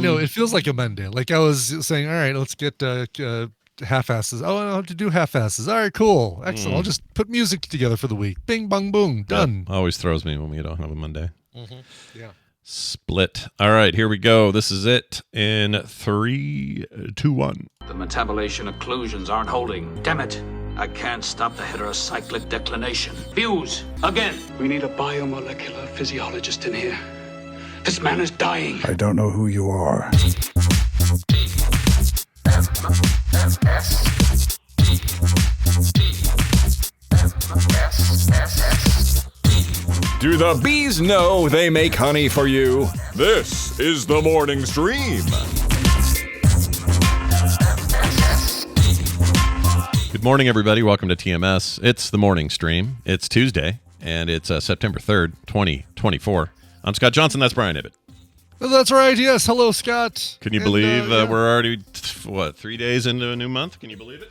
know it feels like a Monday. Like I was saying, all right, let's get half-asses. Oh, I don't have to do half-asses. All right, cool, excellent. I'll just put music together for the week. Bing, bong, boom, done. Yep. Always throws me when we don't have a Monday. Yeah. Split. All right, here we go. This is it in 3, 2, 1. The metabolation occlusions aren't holding. Damn it. I can't stop the heterocyclic declination. Fuse. Again. We need a biomolecular physiologist in here. This man is dying. I don't know who you are. Do the bees know they make honey for you? This is the morning stream. Good morning, everybody. Welcome to TMS. It's the morning stream. It's Tuesday, and it's September 3rd, 2024. I'm Scott Johnson. That's Brian Ibbett. Well, that's right. Yes. Hello, Scott. Can you believe we're already, 3 days into a new month? Can you believe it?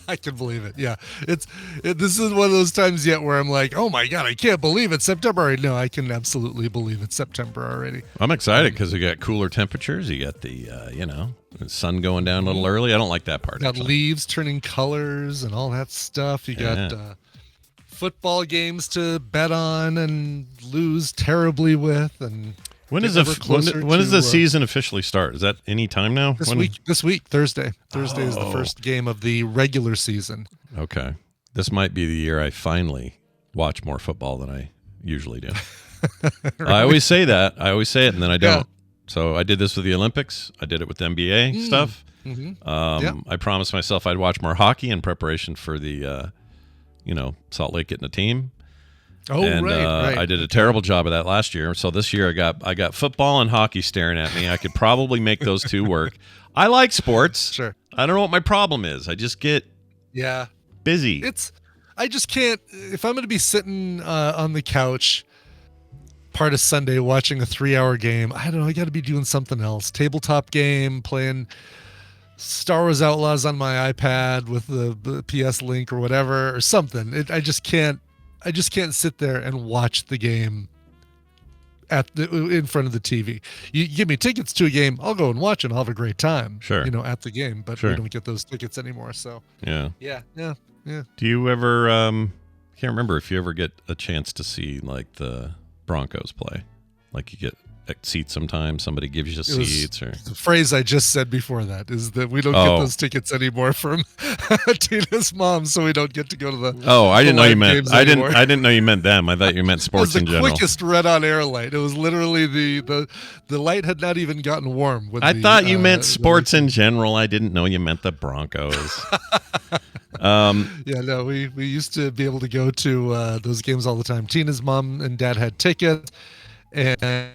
I can believe it. Yeah. This is one of those times yet where I'm like, oh my God, I can't believe it's September already. No, I can absolutely believe it's September already. I'm excited because we got cooler temperatures. You got the, the sun going down a little early. I don't like that part. Got leaves turning colors and all that stuff. You got football games to bet on and lose terribly with. And when does the season officially start? Is that any time now? This week, Thursday. Thursday is the first game of the regular season. Okay. This might be the year I finally watch more football than I usually do. Right. I always say that. I always say it, and then I don't. Yeah. So I did this with the Olympics. I did it with NBA stuff. Mm-hmm. I promised myself I'd watch more hockey in preparation for the, Salt Lake getting a team. Oh, right. I did a terrible job of that last year. So this year I got football and hockey staring at me. I could probably make those two work. I like sports. Sure. I don't know what my problem is. I just get busy. I just can't. If I'm going to be sitting on the couch part of Sunday watching a 3-hour game, I don't know. I got to be doing something else. Tabletop game, playing Star Wars Outlaws on my iPad with the PS Link or whatever or something. I just can't sit there and watch the game in front of the TV. You give me tickets to a game, I'll go and watch it. I'll have a great time. Sure. At the game, but we don't get those tickets anymore. So yeah. Do you ever? Can't remember if you ever get a chance to see like the Broncos play. Like you get seats sometimes. Somebody gives you seats. Or the phrase I just said before that is that we don't get those tickets anymore from Tina's mom, so we don't get to go to the. Oh, I didn't know you meant. I didn't know you meant them. I thought you meant sports in general. It was the quickest red on air light. It was literally the light had not even gotten warm. I thought you meant sports in general. I didn't know you meant the Broncos. We used to be able to go to those games all the time. Tina's mom and dad had tickets, and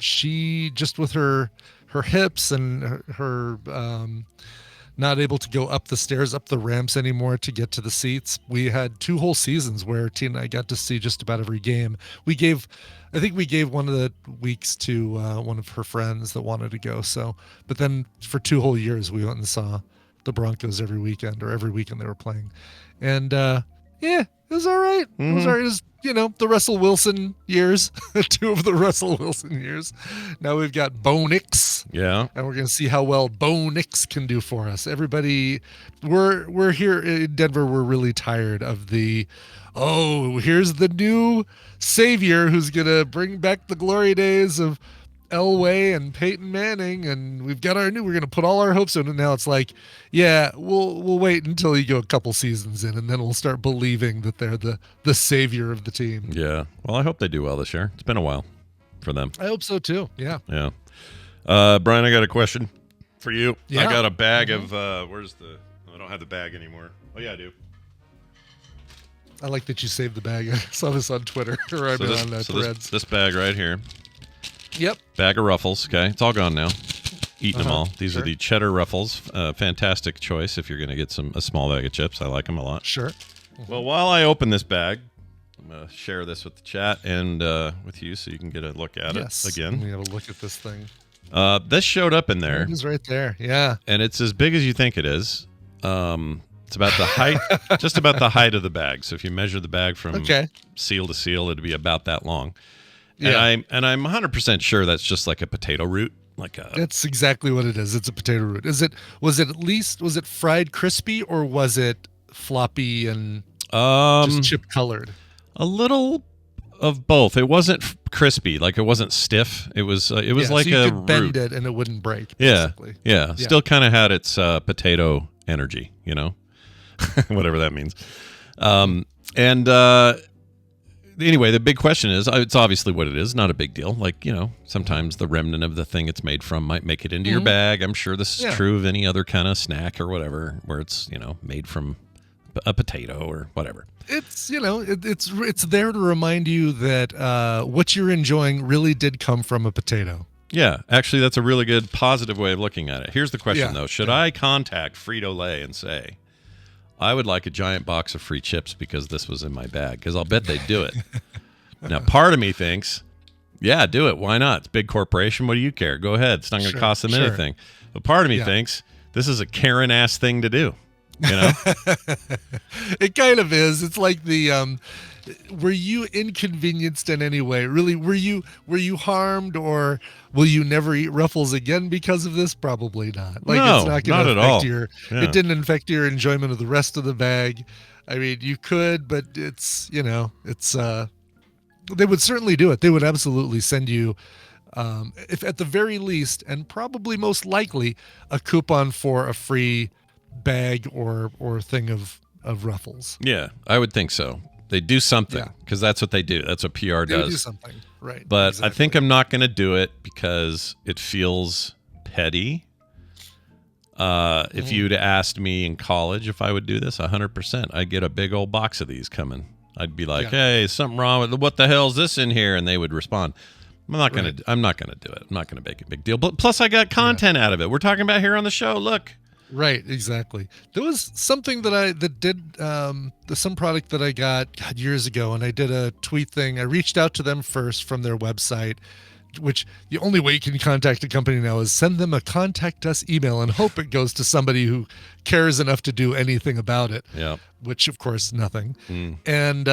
she just with her hips and her not able to go up the stairs, up the ramps anymore to get to the seats. We had 2 whole seasons where Tina and I got to see just about every game. I think we gave one of the weeks to one of her friends that wanted to go. So, but then for 2 whole years, we went and saw the Broncos every weekend they were playing. And it was all right. Mm-hmm. It was all right. It was, the Russell Wilson years, 2 of the Russell Wilson years. Now we've got Bo Nix. Yeah. And we're going to see how well Bo Nix can do for us. Everybody, we're here in Denver. We're really tired of here's the new savior who's going to bring back the glory days of Elway and Peyton Manning, and we're going to put all our hopes in it. Now it's like, we'll wait until you go a couple seasons in, and then we'll start believing that they're the savior of the team. Yeah. Well, I hope they do well this year. It's been a while for them. I hope so too. Yeah. Yeah. Brian, I got a question for you. Yeah. I got a bag of, I don't have the bag anymore. Oh yeah, I do. I like that you saved the bag. I saw this on Twitter or Threads. This bag right here. Yep. Bag of Ruffles. Okay. It's all gone now. Eating them all. These are the cheddar Ruffles. Fantastic choice if you're going to get a small bag of chips. I like them a lot. Sure. Well, while I open this bag, I'm going to share this with the chat and with you so you can get a look at it again. Let me have a look at this thing. This showed up in there. It is right there. Yeah. And it's as big as you think it is. It's about the height, just about the height of the bag. So if you measure the bag from seal to seal, it'd be about that long. Yeah. And I'm 100% sure that's just like a potato root. like a. That's exactly what it is. It's a potato root. Was it fried crispy, or was it floppy and just chip colored? A little of both. It wasn't crispy, like it wasn't stiff. It was like so you a could bend root. it and it wouldn't break. Yeah, Basically. yeah. Still kind of had its potato energy, whatever that means. Anyway, the big question is, it's obviously what it is, not a big deal. Like, sometimes the remnant of the thing it's made from might make it into your bag. I'm sure this is true of any other kind of snack or whatever, where it's, made from a potato or whatever. It's, it's there to remind you that what you're enjoying really did come from a potato. Yeah, actually, that's a really good positive way of looking at it. Here's the question, though. Should I contact Frito-Lay and say, I would like a giant box of free chips because this was in my bag? Because I'll bet they'd do it. Now, part of me thinks, yeah, do it. Why not? It's a big corporation. What do you care? Go ahead. It's not going to cost them anything. But part of me thinks this is a Karen-ass thing to do. It kind of is. It's like the were you inconvenienced in any way? Really, were you harmed, or will you never eat Ruffles again because of this? Probably not. Like, no, it's not going to affect all. It didn't affect your enjoyment of the rest of the bag. I mean, you could, but it's it's they would certainly do it. They would absolutely send you, if at the very least, and probably most likely, a coupon for a free bag or thing of Ruffles. Yeah, I would think so. They do something because that's what they do. That's what PR does. They do something, right? But exactly. I think I'm not going to do it because it feels petty. If you'd asked me in college if I would do this, 100%, I'd get a big old box of these coming. I'd be like, "Hey, something wrong with what the hell's this in here?" And they would respond. I'm not going to. I'm not going to do it. I'm not going to make a big deal. But plus, I got content out of it. We're talking about here on the show. Look. Right, exactly. There was something that did some product that I got years ago, and I did a tweet thing. I reached out to them first from their website, which the only way you can contact a company now is send them a contact us email and hope it goes to somebody who cares enough to do anything about it. Yeah. Which of course nothing. And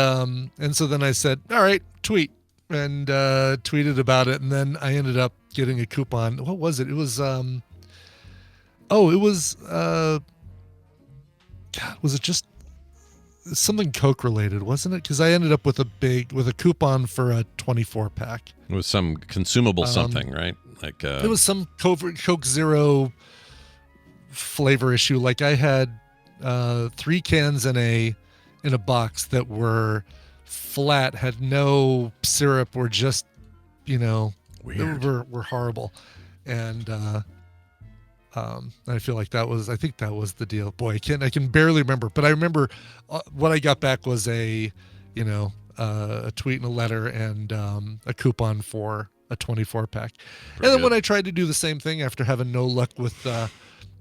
so then I said, all right, tweet, and tweeted about it, and then I ended up getting a coupon. What was it? It was was it just something Coke related, wasn't it? Because I ended up with a coupon for a 24 pack. It was some consumable something, right? Like it was some Coke Zero flavor issue. Like I had 3 cans in a box that were flat, had no syrup, were just weird. Were horrible, and I feel like I think that was the deal. Boy, I can barely remember, but I remember what I got back was a tweet and a letter and a coupon for a 24 pack. And then when I tried to do the same thing after having no luck with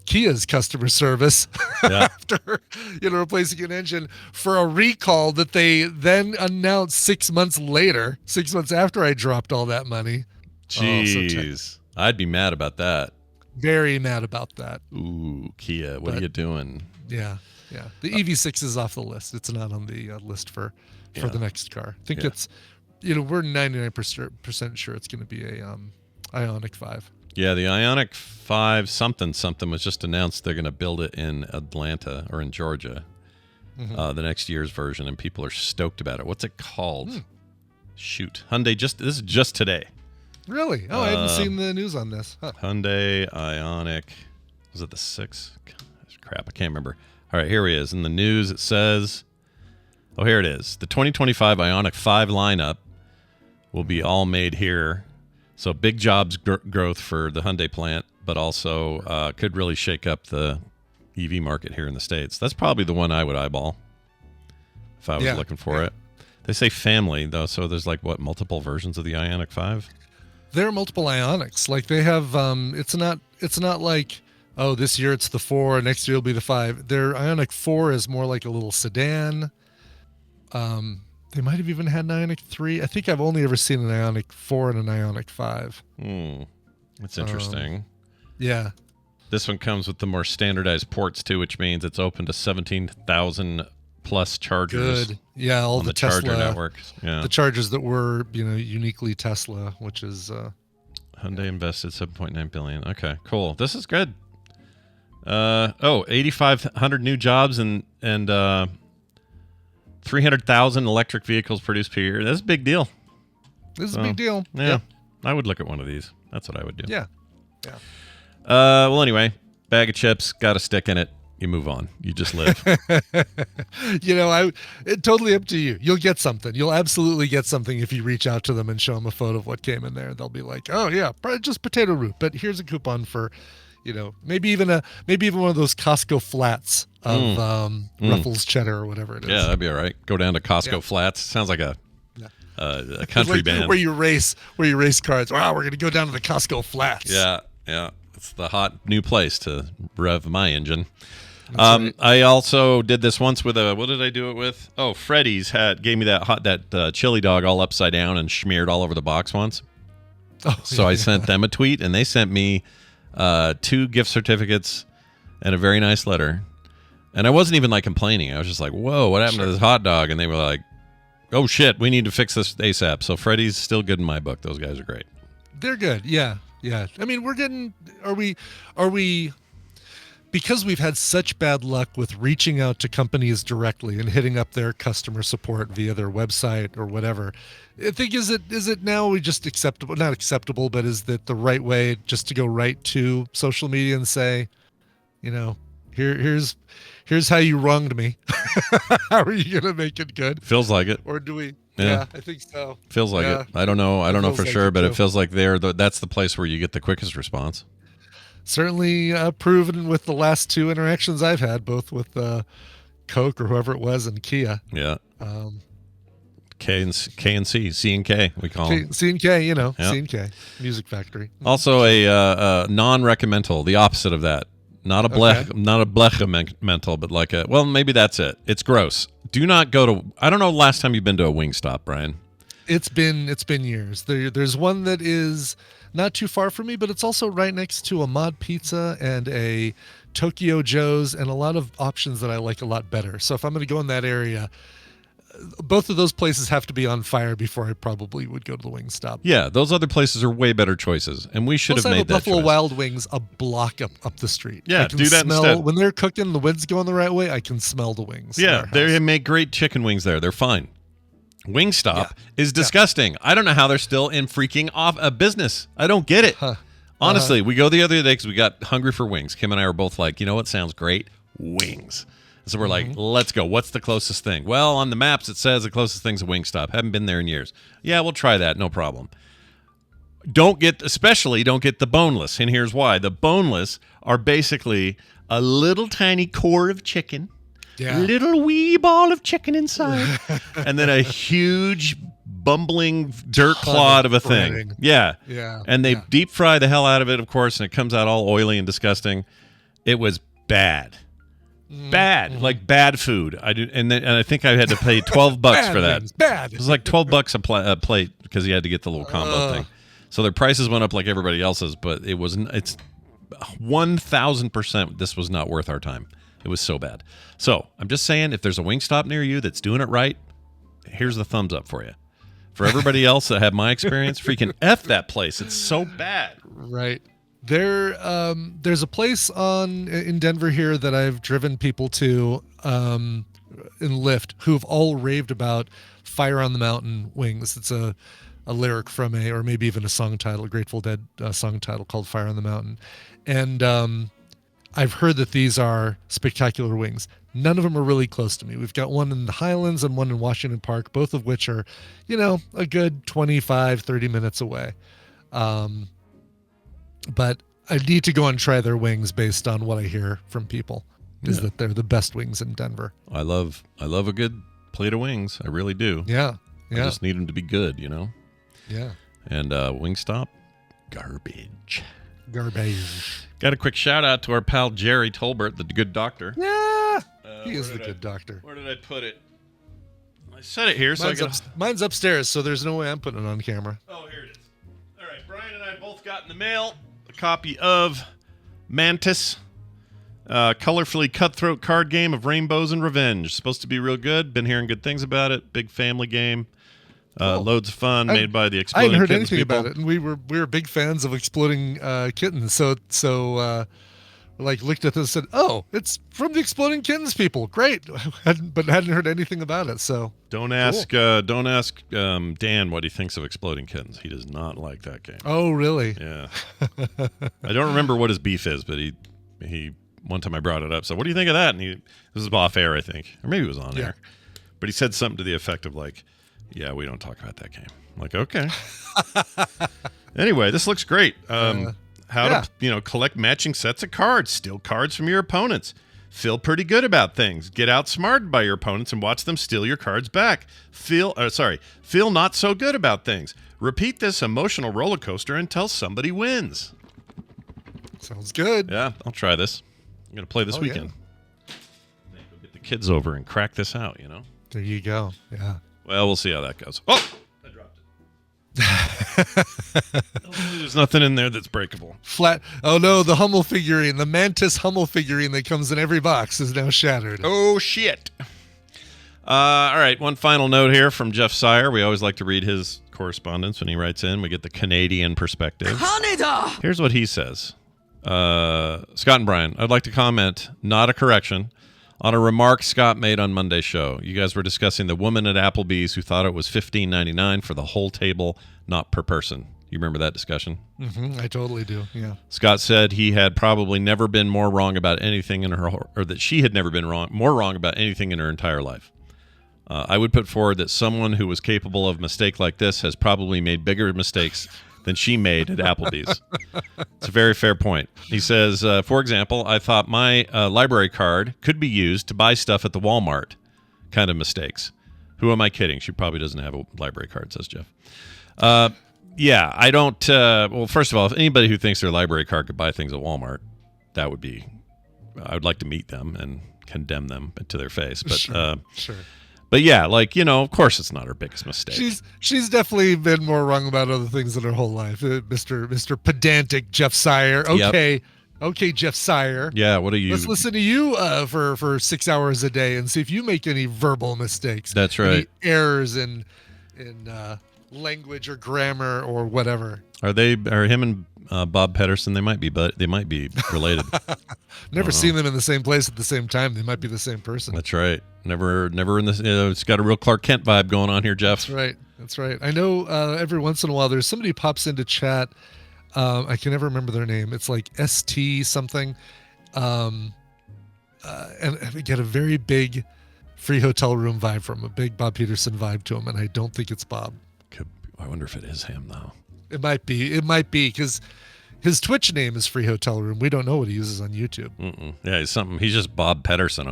Kia's customer service, after replacing an engine for a recall that they then announced 6 months after I dropped all that money. Jeez, I'd be mad about that. Very mad about that. Ooh, Kia, what are you doing? Yeah. The EV6 is off the list. It's not on the list for the next car. I think it's, we're 99% sure it's going to be a Ionic 5. Yeah, the Ionic 5 something was just announced. They're going to build it in Atlanta or in Georgia, the next year's version, and people are stoked about it. What's it called? Shoot, Hyundai. This is just today. Really? Oh, I haven't seen the news on this. Huh. Hyundai Ionic. Was it the 6? Crap, I can't remember. All right, here he is. In the news, it says, here it is. The 2025 Ionic 5 lineup will be all made here. So big jobs growth for the Hyundai plant, but also could really shake up the EV market here in the States. That's probably the one I would eyeball if I was looking for it. They say family, though, so there's multiple versions of the Ionic 5? There are multiple Ionics. Like they have, it's not like, oh, this year it's the 4, next year it'll be the 5. Their Ionic 4 is more like a little sedan. They might have even had an Ionic 3. I think I've only ever seen an Ionic 4 and an Ionic 5. That's interesting. Yeah. This one comes with the more standardized ports too, which means it's open to 17,000 plus chargers. Good. Yeah, all on the Tesla charger network. Yeah. The chargers that were, uniquely Tesla, which is Hyundai invested $7.9 billion. Okay, cool. This is good. 8,500 new jobs and 300,000 electric vehicles produced per year. That's a big deal. This is a big deal. Yeah, I would look at one of these. That's what I would do. Yeah. Well, anyway, bag of chips, got a stick in it. You move on. You just live. It's totally up to you. You'll get something. You'll absolutely get something if you reach out to them and show them a photo of what came in there. They'll be like, "Oh yeah, probably just potato root, but here's a coupon for, maybe even one of those Costco Flats of Ruffles cheddar or whatever it is." Yeah, that'd be all right. Go down to Costco Flats. Sounds like a country band where you race cars. Wow, we're gonna go down to the Costco Flats. Yeah. It's the hot new place to rev my engine. Right. I also did this once with what did I do it with? Oh, Freddy's gave me that chili dog all upside down and smeared all over the box once. So I sent them a tweet, and they sent me 2 gift certificates and a very nice letter. And I wasn't even complaining. I was just like, "Whoa, what happened to this hot dog?" And they were like, "Oh shit, we need to fix this ASAP." So Freddy's still good in my book. Those guys are great. They're good. Yeah. I mean, are we because we've had such bad luck with reaching out to companies directly and hitting up their customer support via their website or whatever. I think is it now we just not acceptable, but is that the right way just to go right to social media and say, here's how you wronged me. How are you going to make it good? Feels like it. Or do we? Yeah, I think so. Feels like it. I don't know. I don't know for sure, but it feels like that's the place where you get the quickest response. Certainly proven with the last 2 interactions I've had, both with Coke or whoever it was and Kia. Yeah. K and C and K, we call them. C and K, C and K, Music Factory. Also a non-recommendal, the opposite of that. Not a blechemental, but maybe that's it. It's gross. Do not go to. I don't know the last time you've been to a Wingstop, Brian. It's been years. There's one that is not too far from me, but it's also right next to a Mod Pizza and a Tokyo Joe's, and a lot of options that I like a lot better. So if I'm going to go in that area, both of those places have to be on fire before I probably would go to the Wingstop. Yeah, those other places are way better choices, and we should have made that Buffalo choice. Wild Wings a block up the street. Yeah, I can do that smell, instead. When they're cooking, the wind's going the right way, I can smell the wings. Yeah, they make great chicken wings there. They're fine. Wingstop is disgusting. I don't know how they're still in freaking off a business. I don't get it. Honestly, we go the other day because we got hungry for wings. Kim and I were both like, you know what sounds great? Wings. So we're like, let's go. What's the closest thing? Well, on the maps, it says the closest thing's a Wingstop. Haven't been there in years. Yeah, we'll try that. No problem. Don't get the boneless. And here's why. The boneless are basically a little tiny core of chicken. Yeah. Little wee ball of chicken inside. And then a huge bumbling dirt clod of a thing. Yeah. And they deep fry the hell out of it, of course, and it comes out all oily and disgusting. It was bad. Like bad food. And I think I had to pay $12 for that. Bad. It was like $12 a plate because you had to get the little combo thing. So their prices went up like everybody else's, but it's 1,000%. This was not worth our time. It was so bad. So I'm just saying, if there's a Wingstop near you that's doing it right, here's the thumbs up for you. For everybody else that had my experience, freaking F that place. It's so bad. Right. There's a place in Denver here that I've driven people to in Lyft who've all raved about Fire on the Mountain wings. It's a lyric from or maybe even a song title, a Grateful Dead song title called Fire on the Mountain. And I've heard that these are spectacular wings. None of them are really close to me. We've got one in the Highlands and one in Washington Park, both of which are, a good 25, 30 minutes away. But I need to go and try their wings based on what I hear from people, is that they're the best wings in Denver. I love a good plate of wings. I really do. Yeah. I just need them to be good, Yeah. And Wingstop, garbage. Garbage. Got a quick shout out to our pal Jerry Tolbert, the good doctor. Yeah. He is the good doctor. Where did I put it? I said it here. Mine's upstairs, so there's no way I'm putting it on camera. Oh, here it is. All right, Brian and I both got in the mail a copy of Mantis, colorfully cutthroat card game of rainbows and revenge. Supposed to be real good. Been hearing good things about it. Big family game. Cool. Loads of fun made by the I Exploding hadn't heard Kittens anything people. about it, and we were big fans of Exploding Kittens. So like looked at this and said, "Oh, it's from the Exploding Kittens people. Great," but hadn't heard anything about it. So Don't ask Dan what he thinks of Exploding Kittens. He does not like that game. Oh, really? Yeah. I don't remember what his beef is, but he one time I brought it up. So what do you think of that? And this was off air, I think, or maybe it was on air. But he said something to the effect of like, "Yeah, we don't talk about that game." I'm like, okay. Anyway, this looks great. How to collect matching sets of cards, steal cards from your opponents, feel pretty good about things, get outsmarted by your opponents and watch them steal your cards back. Feel not so good about things. Repeat this emotional roller coaster until somebody wins. Sounds good. Yeah, I'll try this. I'm gonna play this weekend. Go get the kids over and crack this out. There you go. Yeah. Well, we'll see how that goes. Oh, I dropped it. There's nothing in there that's breakable. Flat. Oh no, the Hummel figurine, the Mantis Hummel figurine that comes in every box is now shattered. Oh shit. All right, one final note here from Jeff Sire. We always like to read his correspondence when he writes in. We get the Canadian perspective. Canada! Here's what he says. Scott and Brian, I'd like to comment, not a correction, on a remark Scott made on Monday's show. You guys were discussing the woman at Applebee's who thought it was $15.99 for the whole table, not per person. You remember that discussion? Mm-hmm, I totally do, yeah. Scott said he had probably never been more wrong about anything in her, or that she had never been more wrong about anything in her entire life. I would put forward that someone who was capable of a mistake like this has probably made bigger mistakes than she made at Applebee's. It's a very fair point. He says, for example, I thought my library card could be used to buy stuff at the Walmart. Kind of mistakes. Who am I kidding? She probably doesn't have a library card, says Jeff. Yeah, I don't... well, first of all, if anybody who thinks their library card could buy things at Walmart, that would be... I would like to meet them and condemn them to their face. But, sure. But yeah, of course it's not her biggest mistake. She's definitely been more wrong about other things in her whole life. Mr. Pedantic Jeff Sire. Okay. Okay, Jeff Sire. Yeah, what are you... Let's listen to you for 6 hours a day and see if you make any verbal mistakes. That's right. Any errors in language or grammar or whatever. Are him and Bob Pedersen? They might be related. Never seen them in the same place at the same time. They might be the same person. That's right. Never in this. It's got a real Clark Kent vibe going on here, Jeff. That's right. I know every once in a while there's somebody pops into chat. I can never remember their name. It's like ST something, and we get a very big free hotel room vibe from him, a big Bob Peterson vibe to him, and I don't think it's Bob. I wonder if it is him though. It might be because his Twitch name is Free Hotel Room. We don't know what he uses on YouTube. Yeah, he's just Bob Pedersen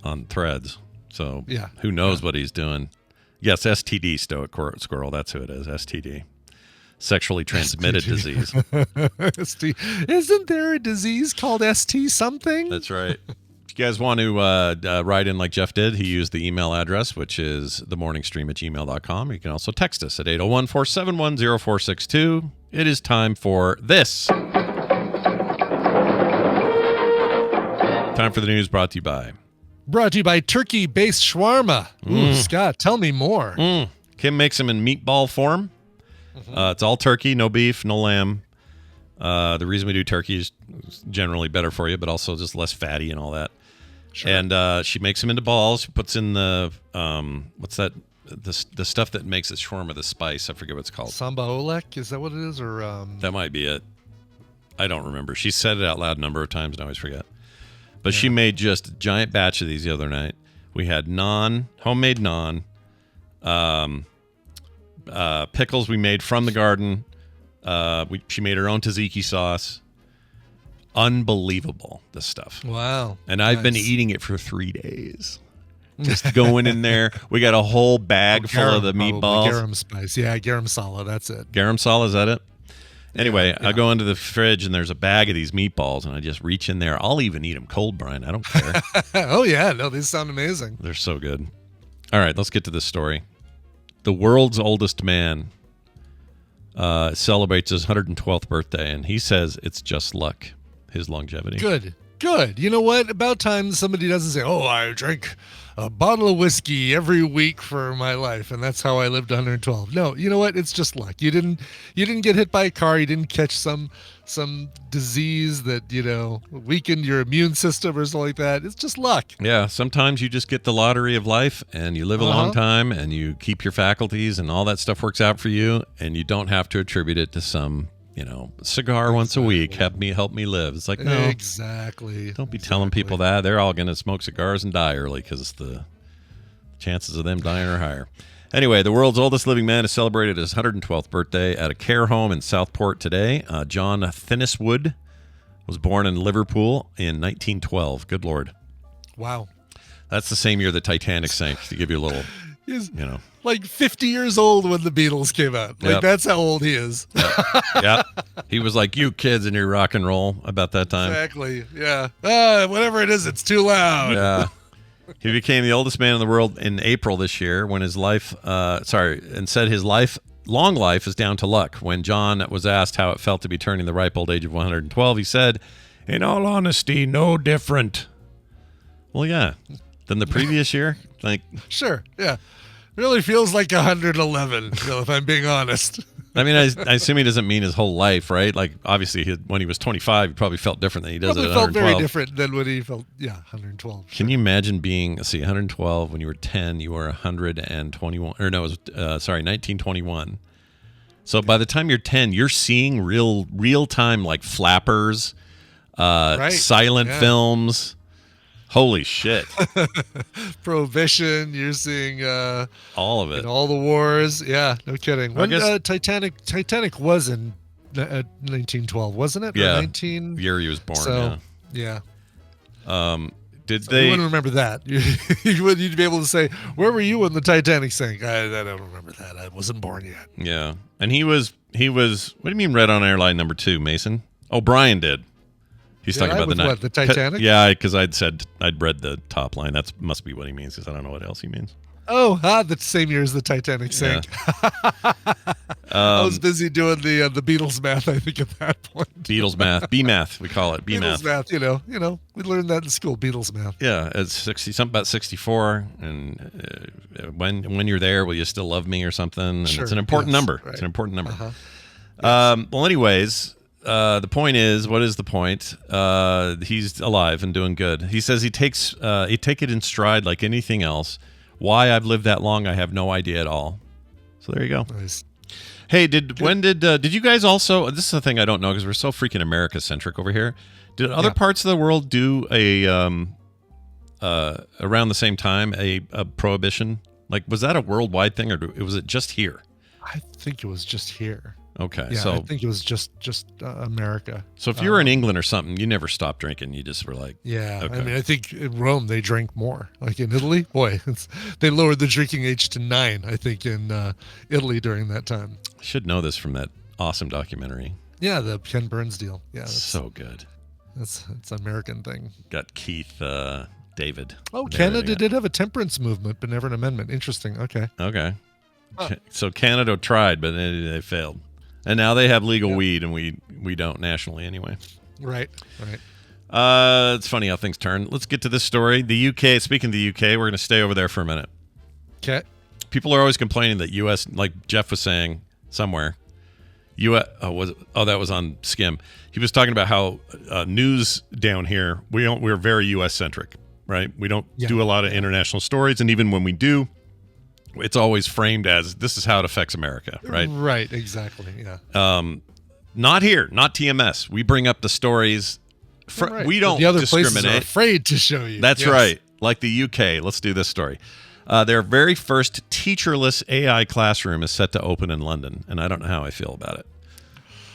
on Threads. So yeah, who knows what he's doing? Yes, STD, Stoic Squirrel. That's who it is. STD, sexually transmitted disease. Isn't there a disease called ST something? That's right. If you guys want to write in like Jeff did, he used the email address, which is themorningstream@gmail.com. You can also text us at 801-471-0462. It is time for this. Time for the news brought to you by turkey-based shawarma. Ooh, Scott, tell me more. Kim makes them in meatball form. It's all turkey, no beef, no lamb. The reason we do turkey is generally better for you, but also just less fatty and all that. Sure. And she makes them into balls. She puts in the what's that? The stuff that makes it shawarma, the spice. I forget what it's called. Samba olek, is that what it is? Or that might be it. I don't remember. She said it out loud a number of times, and I always forget. But she made just a giant batch of these the other night. We had homemade naan, pickles we made from the garden. She made her own tzatziki sauce. Unbelievable, this stuff. Wow. And I've been eating it for 3 days. Just going in there. We got a whole bag full of the meatballs. Garam spice. Yeah, garam masala. That's it. Garam masala, is that it? Anyway, I go into the fridge and there's a bag of these meatballs and I just reach in there. I'll even eat them cold, Brian. I don't care. Oh, yeah. No, these sound amazing. They're so good. All right, let's get to this story. The world's oldest man celebrates his 112th birthday, and he says it's just luck, his longevity. Good. Good. You know what? About time somebody doesn't say, "Oh, I drank a bottle of whiskey every week for my life, and that's how I lived 112." No, you know what? It's just luck. You didn't get hit by a car. You didn't catch some disease that weakened your immune system or something like that. It's just luck. Yeah, sometimes you just get the lottery of life, and you live a long time, and you keep your faculties, and all that stuff works out for you, and you don't have to attribute it to some cigar once a week. Help me live. It's like, no, exactly. Don't be telling people that. They're all going to smoke cigars and die early because the chances of them dying are higher. Anyway, the world's oldest living man is celebrated his 112th birthday at a care home in Southport today. John Thiniswood was born in Liverpool in 1912. Good Lord. Wow. That's the same year the Titanic sank, to give you a little, Like 50 years old when the Beatles came out. Like, that's how old he is. Yep. He was like, you kids and your rock and roll about that time. Exactly. Yeah. Whatever it is, it's too loud. Yeah. He became the oldest man in the world in April this year when his life, and said his long life is down to luck. When John was asked how it felt to be turning the ripe old age of 112, he said, "In all honesty, no different." Well, yeah. Than the previous year? Like, sure. Yeah. Really feels like 111, if I'm being honest. I mean, I assume he doesn't mean his whole life, right? Like, obviously, when he was 25, he probably felt different than he does at 112. Probably felt very different than when he felt, 112. Sure. Can you imagine being, 112, when you were 10, you were 121, or no, it was, 1921. So by the time you're 10, you're seeing real time, like, flappers, silent films. Holy shit. Prohibition, you're seeing all of it. All the wars. Yeah, no kidding. When Titanic was in 1912, wasn't it? Yeah. Or 19 year he was born, yeah. Did so they you wouldn't remember that. You'd be able to say, "Where were you when the Titanic sank?" I don't remember that. I wasn't born yet. Yeah. And he was what do you mean read on airline number 2, Mason? Oh, Brian did. He's talking about the night. What, the Titanic? Yeah, because I'd read the top line. That must be what he means, because I don't know what else he means. Oh, the same year as the Titanic sank. Yeah. I was busy doing the Beatles math, I think, at that point. Beatles math. B-math, we call it. B-math. Beatles math, we learned that in school, Beatles math. Yeah, it's 60, something about 64, and when you're there, will you still love me or something? And sure, it's an important number. Right. It's an important number. Yes. Well, anyways, the point is, what is the point? He's alive and doing good. He says he take it in stride like anything else. Why I've lived that long, I have no idea at all. So there you go. Nice. Hey, did you guys also? This is the thing I don't know because we're so freaking America centric over here. Did other parts of the world do a around the same time a prohibition? Like, was that a worldwide thing, or was it just here? I think it was just here. Okay, yeah, so I think it was just America. So if you were in England or something, you never stopped drinking. You just were like, yeah. Okay. I mean, I think in Rome they drank more. Like in Italy, boy, they lowered the drinking age to 9. I think in Italy during that time. I should know this from that awesome documentary. Yeah, the Ken Burns deal. Yeah, that's so good. It's an American thing. Got Keith David. Oh, Canada did have a temperance movement, but never an amendment. Interesting. Okay. Huh. So Canada tried, but they failed. And now they have legal weed, and we don't nationally anyway. Right. It's funny how things turn. Let's get to this story. The UK, speaking of the UK, we're going to stay over there for a minute. Okay. People are always complaining that U.S., like Jeff was saying somewhere, that was on Skim. He was talking about how news down here, we're very U.S. centric, right? We don't do a lot of international stories, and even when we do, it's always framed as this is how it affects America, right? Right, exactly. Yeah. Not here, not TMS. We bring up the stories. Right. We don't the other discriminate. Places are afraid to show you. That's right. Like the UK. Let's do this story. Their very first teacherless AI classroom is set to open in London, and I don't know how I feel about it.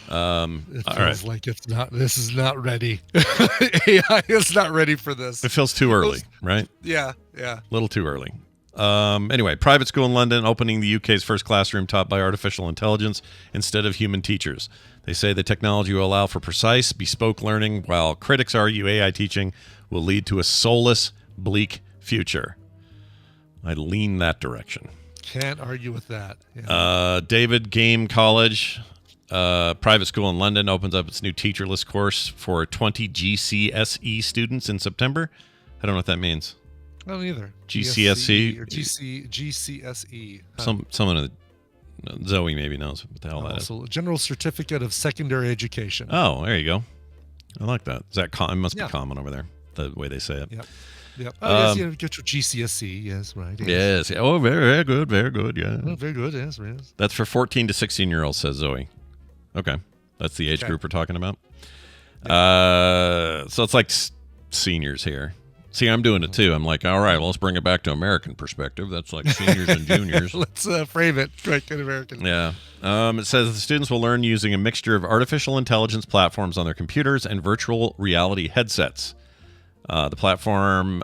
It feels like it's not. This is not ready. AI is not ready for this. It feels too early, right? Yeah. A little too early. Anyway, private school in London opening the UK's first classroom taught by artificial intelligence instead of human teachers. They say the technology will allow for precise, bespoke learning, while critics argue AI teaching will lead to a soulless, bleak future. I lean that direction. Can't argue with that. Yeah. David Game College private school in London opens up its new teacherless course for 20 GCSE students in September. I don't know what that means. I don't either. GCSE or GCSE. Someone in the, Zoe maybe knows what the hell that is. So General Certificate of Secondary Education. Oh, there you go. I like that. Is that it must be common over there, the way they say it. Yep. Oh, yes, get your GCSE. Yes, right. Yes. Oh, very good. Very good. Yeah. Oh, very good. Yes. That's for 14 to 16-year-olds, says Zoe. Okay. That's the age group we're talking about. So it's like seniors here. See, I'm doing it too. I'm like, all right, well, let's bring it back to American perspective. That's like seniors and juniors. Let's frame it right in American. Yeah. It says the students will learn using a mixture of artificial intelligence platforms on their computers and virtual reality headsets. The platforms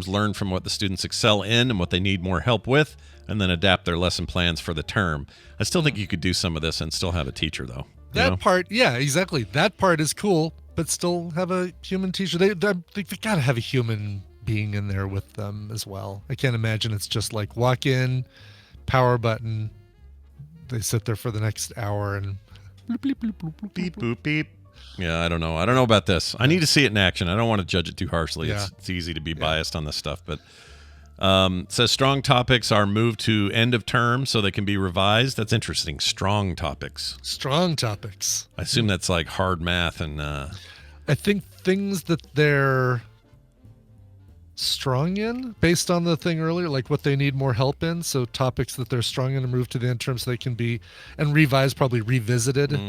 learn from what the students excel in and what they need more help with, and then adapt their lesson plans for the term. I still think you could do some of this and still have a teacher, though. That part, yeah, exactly. That part is cool, but still have a human teacher. They got to have a human being in there with them as well. I can't imagine it's just like walk in, power button, they sit there for the next hour and bloop, bloop, bloop, bloop, bloop, beep, boop, beep. Yeah, I don't know. I don't know about this. I need to see it in action. I don't want to judge it too harshly. Yeah. It's easy to be biased on this stuff, but it says strong topics are moved to end of term so they can be revised. That's interesting. Strong topics. I assume that's like hard math and I think things that they're strong in based on the thing earlier, like what they need more help in. So topics that they're strong in are moved to the end term so they can be and revised, probably revisited.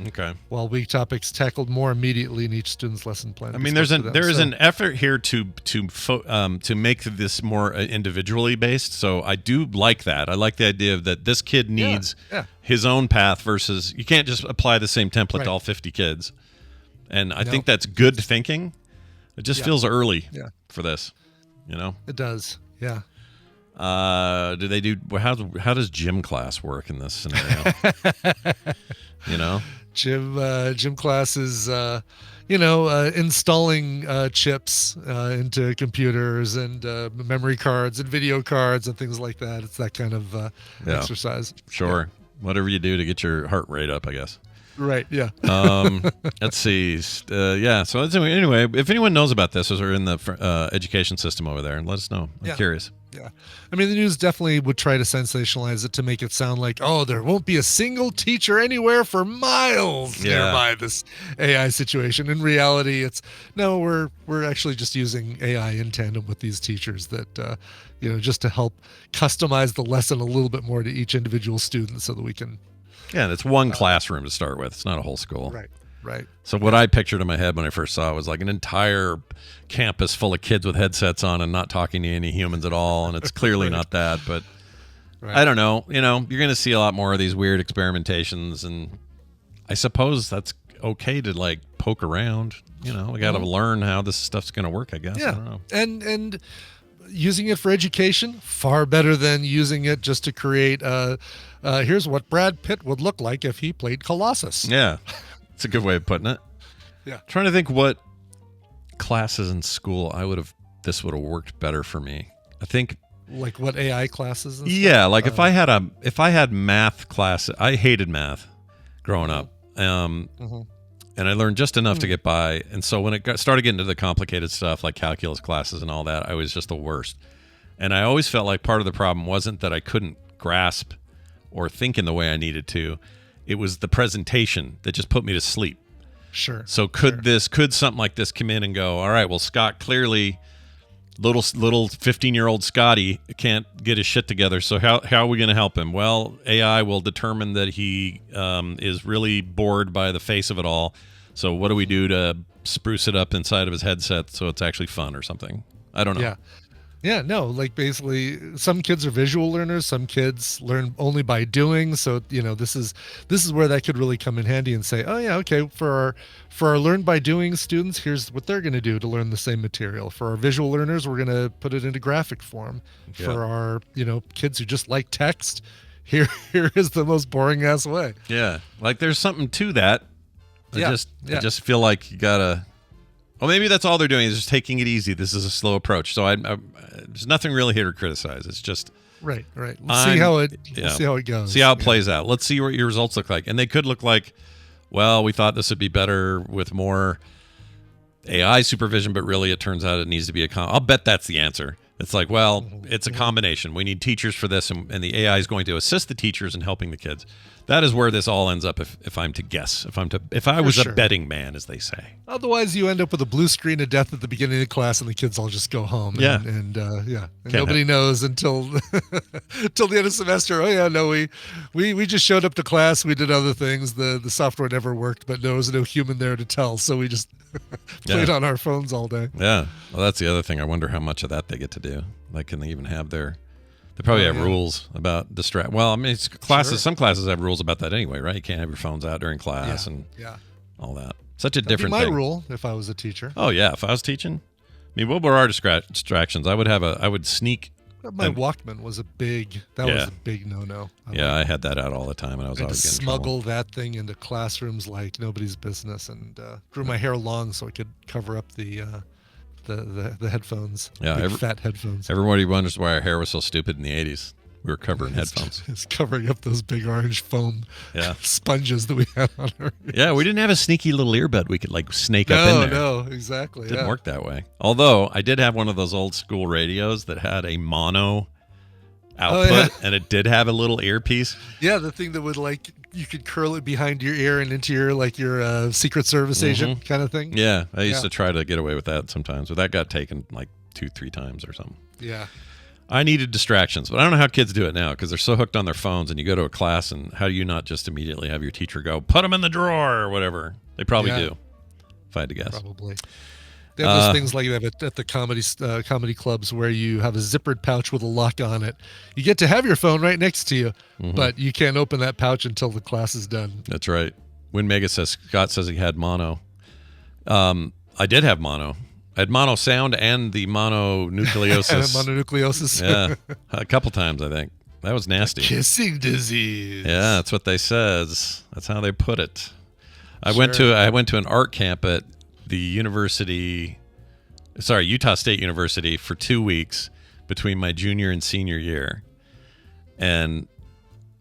Okay. While weak topics tackled more immediately in each student's lesson plan. I mean, there is an effort here to make this more individually based. So I do like that. I like the idea that this kid needs his own path versus you can't just apply the same template to all 50 kids. And I think that's good thinking. It just feels early for this, you know? It does, yeah. Do they do how does gym class work in this scenario? You know, gym class is installing chips into computers and memory cards and video cards and things like that. It's that kind of exercise. Sure, whatever you do to get your heart rate up, I guess. Right. Yeah. Let's see. So anyway, if anyone knows about this or in the education system over there, let us know. I'm curious. Yeah. I mean, the news definitely would try to sensationalize it to make it sound like, oh, there won't be a single teacher anywhere for miles nearby this AI situation. In reality, it's no, we're actually just using AI in tandem with these teachers that, just to help customize the lesson a little bit more to each individual student so that we can. Yeah, it's one classroom to start with. It's not a whole school. Right. So what I pictured in my head when I first saw it was like an entire campus full of kids with headsets on and not talking to any humans at all. And it's clearly not that. But I don't know. You're going to see a lot more of these weird experimentations. And I suppose that's okay to like poke around. We got to learn how this stuff's going to work, I guess. Yeah. I don't know. And using it for education, far better than using it just to create here's what Brad Pitt would look like if he played Colossus. Yeah, it's a good way of putting it. Yeah. Trying to think what classes in school this would have worked better for me. I think like what AI classes and yeah, stuff? like if I had math class, I hated math growing up. And I learned just enough to get by. And so when it started getting into the complicated stuff like calculus classes and all that, I was just the worst. And I always felt like part of the problem wasn't that I couldn't grasp or think in the way I needed to. It was the presentation that just put me to sleep. Sure. So could something like this come in and go, all right, well, Scott clearly, little 15-year-old Scotty can't get his shit together. So how are we going to help him? Well, AI will determine that he is really bored by the face of it all. So what do we do to spruce it up inside of his headset so it's actually fun or something? I don't know. Yeah. Yeah, no, like basically some kids are visual learners, some kids learn only by doing. So, this is where that could really come in handy and say, oh yeah, okay, for our learn by doing students, here's what they're going to do to learn the same material. For our visual learners, we're going to put it into graphic form. Yeah. For our, kids who just like text, here is the most boring ass way. Yeah. Like there's something to that. I just feel like you gotta. Well, maybe that's all they're doing is just taking it easy. This is a slow approach. So there's nothing really here to criticize. It's just Right. We'll see how it goes. See how it plays out. Let's see what your results look like. And they could look like, well, we thought this would be better with more AI supervision, but really it turns out it needs to be I'll bet that's the answer. It's like, well, it's a combination. We need teachers for this, and the AI is going to assist the teachers in helping the kids. That is where this all ends up. If I'm to guess, if I was a betting man, as they say. Otherwise, you end up with a blue screen of death at the beginning of class, and the kids all just go home. And nobody knows until the end of semester. Oh yeah, no, we just showed up to class. We did other things. The software never worked, but there was no human there to tell, so we just played on our phones all day. Yeah, well, that's the other thing. I wonder how much of that they get to do. Like, can they even have their? They probably have rules about distract. Well, I mean, it's classes. Sure. Some classes have rules about that anyway, right? You can't have your phones out during class and all that. Such a different thing. My rule, if I was a teacher. Oh yeah, if I was teaching, I mean, what were our distractions? I would sneak. My Walkman was a big. That was a big no-no. I had that out all the time, and I was always getting smuggle that thing into classrooms like nobody's business, and grew my hair long so I could cover up the headphones. Yeah, fat headphones. Everybody wonders why our hair was so stupid in the 80s. We were covering headphones. It's covering up those big orange foam sponges that we had on our ears. Yeah, we didn't have a sneaky little earbud we could like snake up in there. No, exactly. It didn't work that way. Although I did have one of those old school radios that had a mono output, and it did have a little earpiece. Yeah, the thing that would like you could curl it behind your ear and into your Secret Service agent kind of thing. Yeah, I used to try to get away with that sometimes, but that got taken like 2-3 times or something. Yeah. I needed distractions, but I don't know how kids do it now because they're so hooked on their phones, and you go to a class, and how do you not just immediately have your teacher go, put them in the drawer or whatever? They probably do, if I had to guess. Probably. They have those things like that at the comedy clubs where you have a zippered pouch with a lock on it. You get to have your phone right next to you, but you can't open that pouch until the class is done. That's right. When Mega says Scott says he had mono, I did have mono. I had mono sound and the mononucleosis. Mononucleosis. Yeah, a couple times I think. That was nasty. The kissing disease. Yeah, that's what they says. That's how they put it. I went to an art camp at the Utah State University for 2 weeks between my junior and senior year. And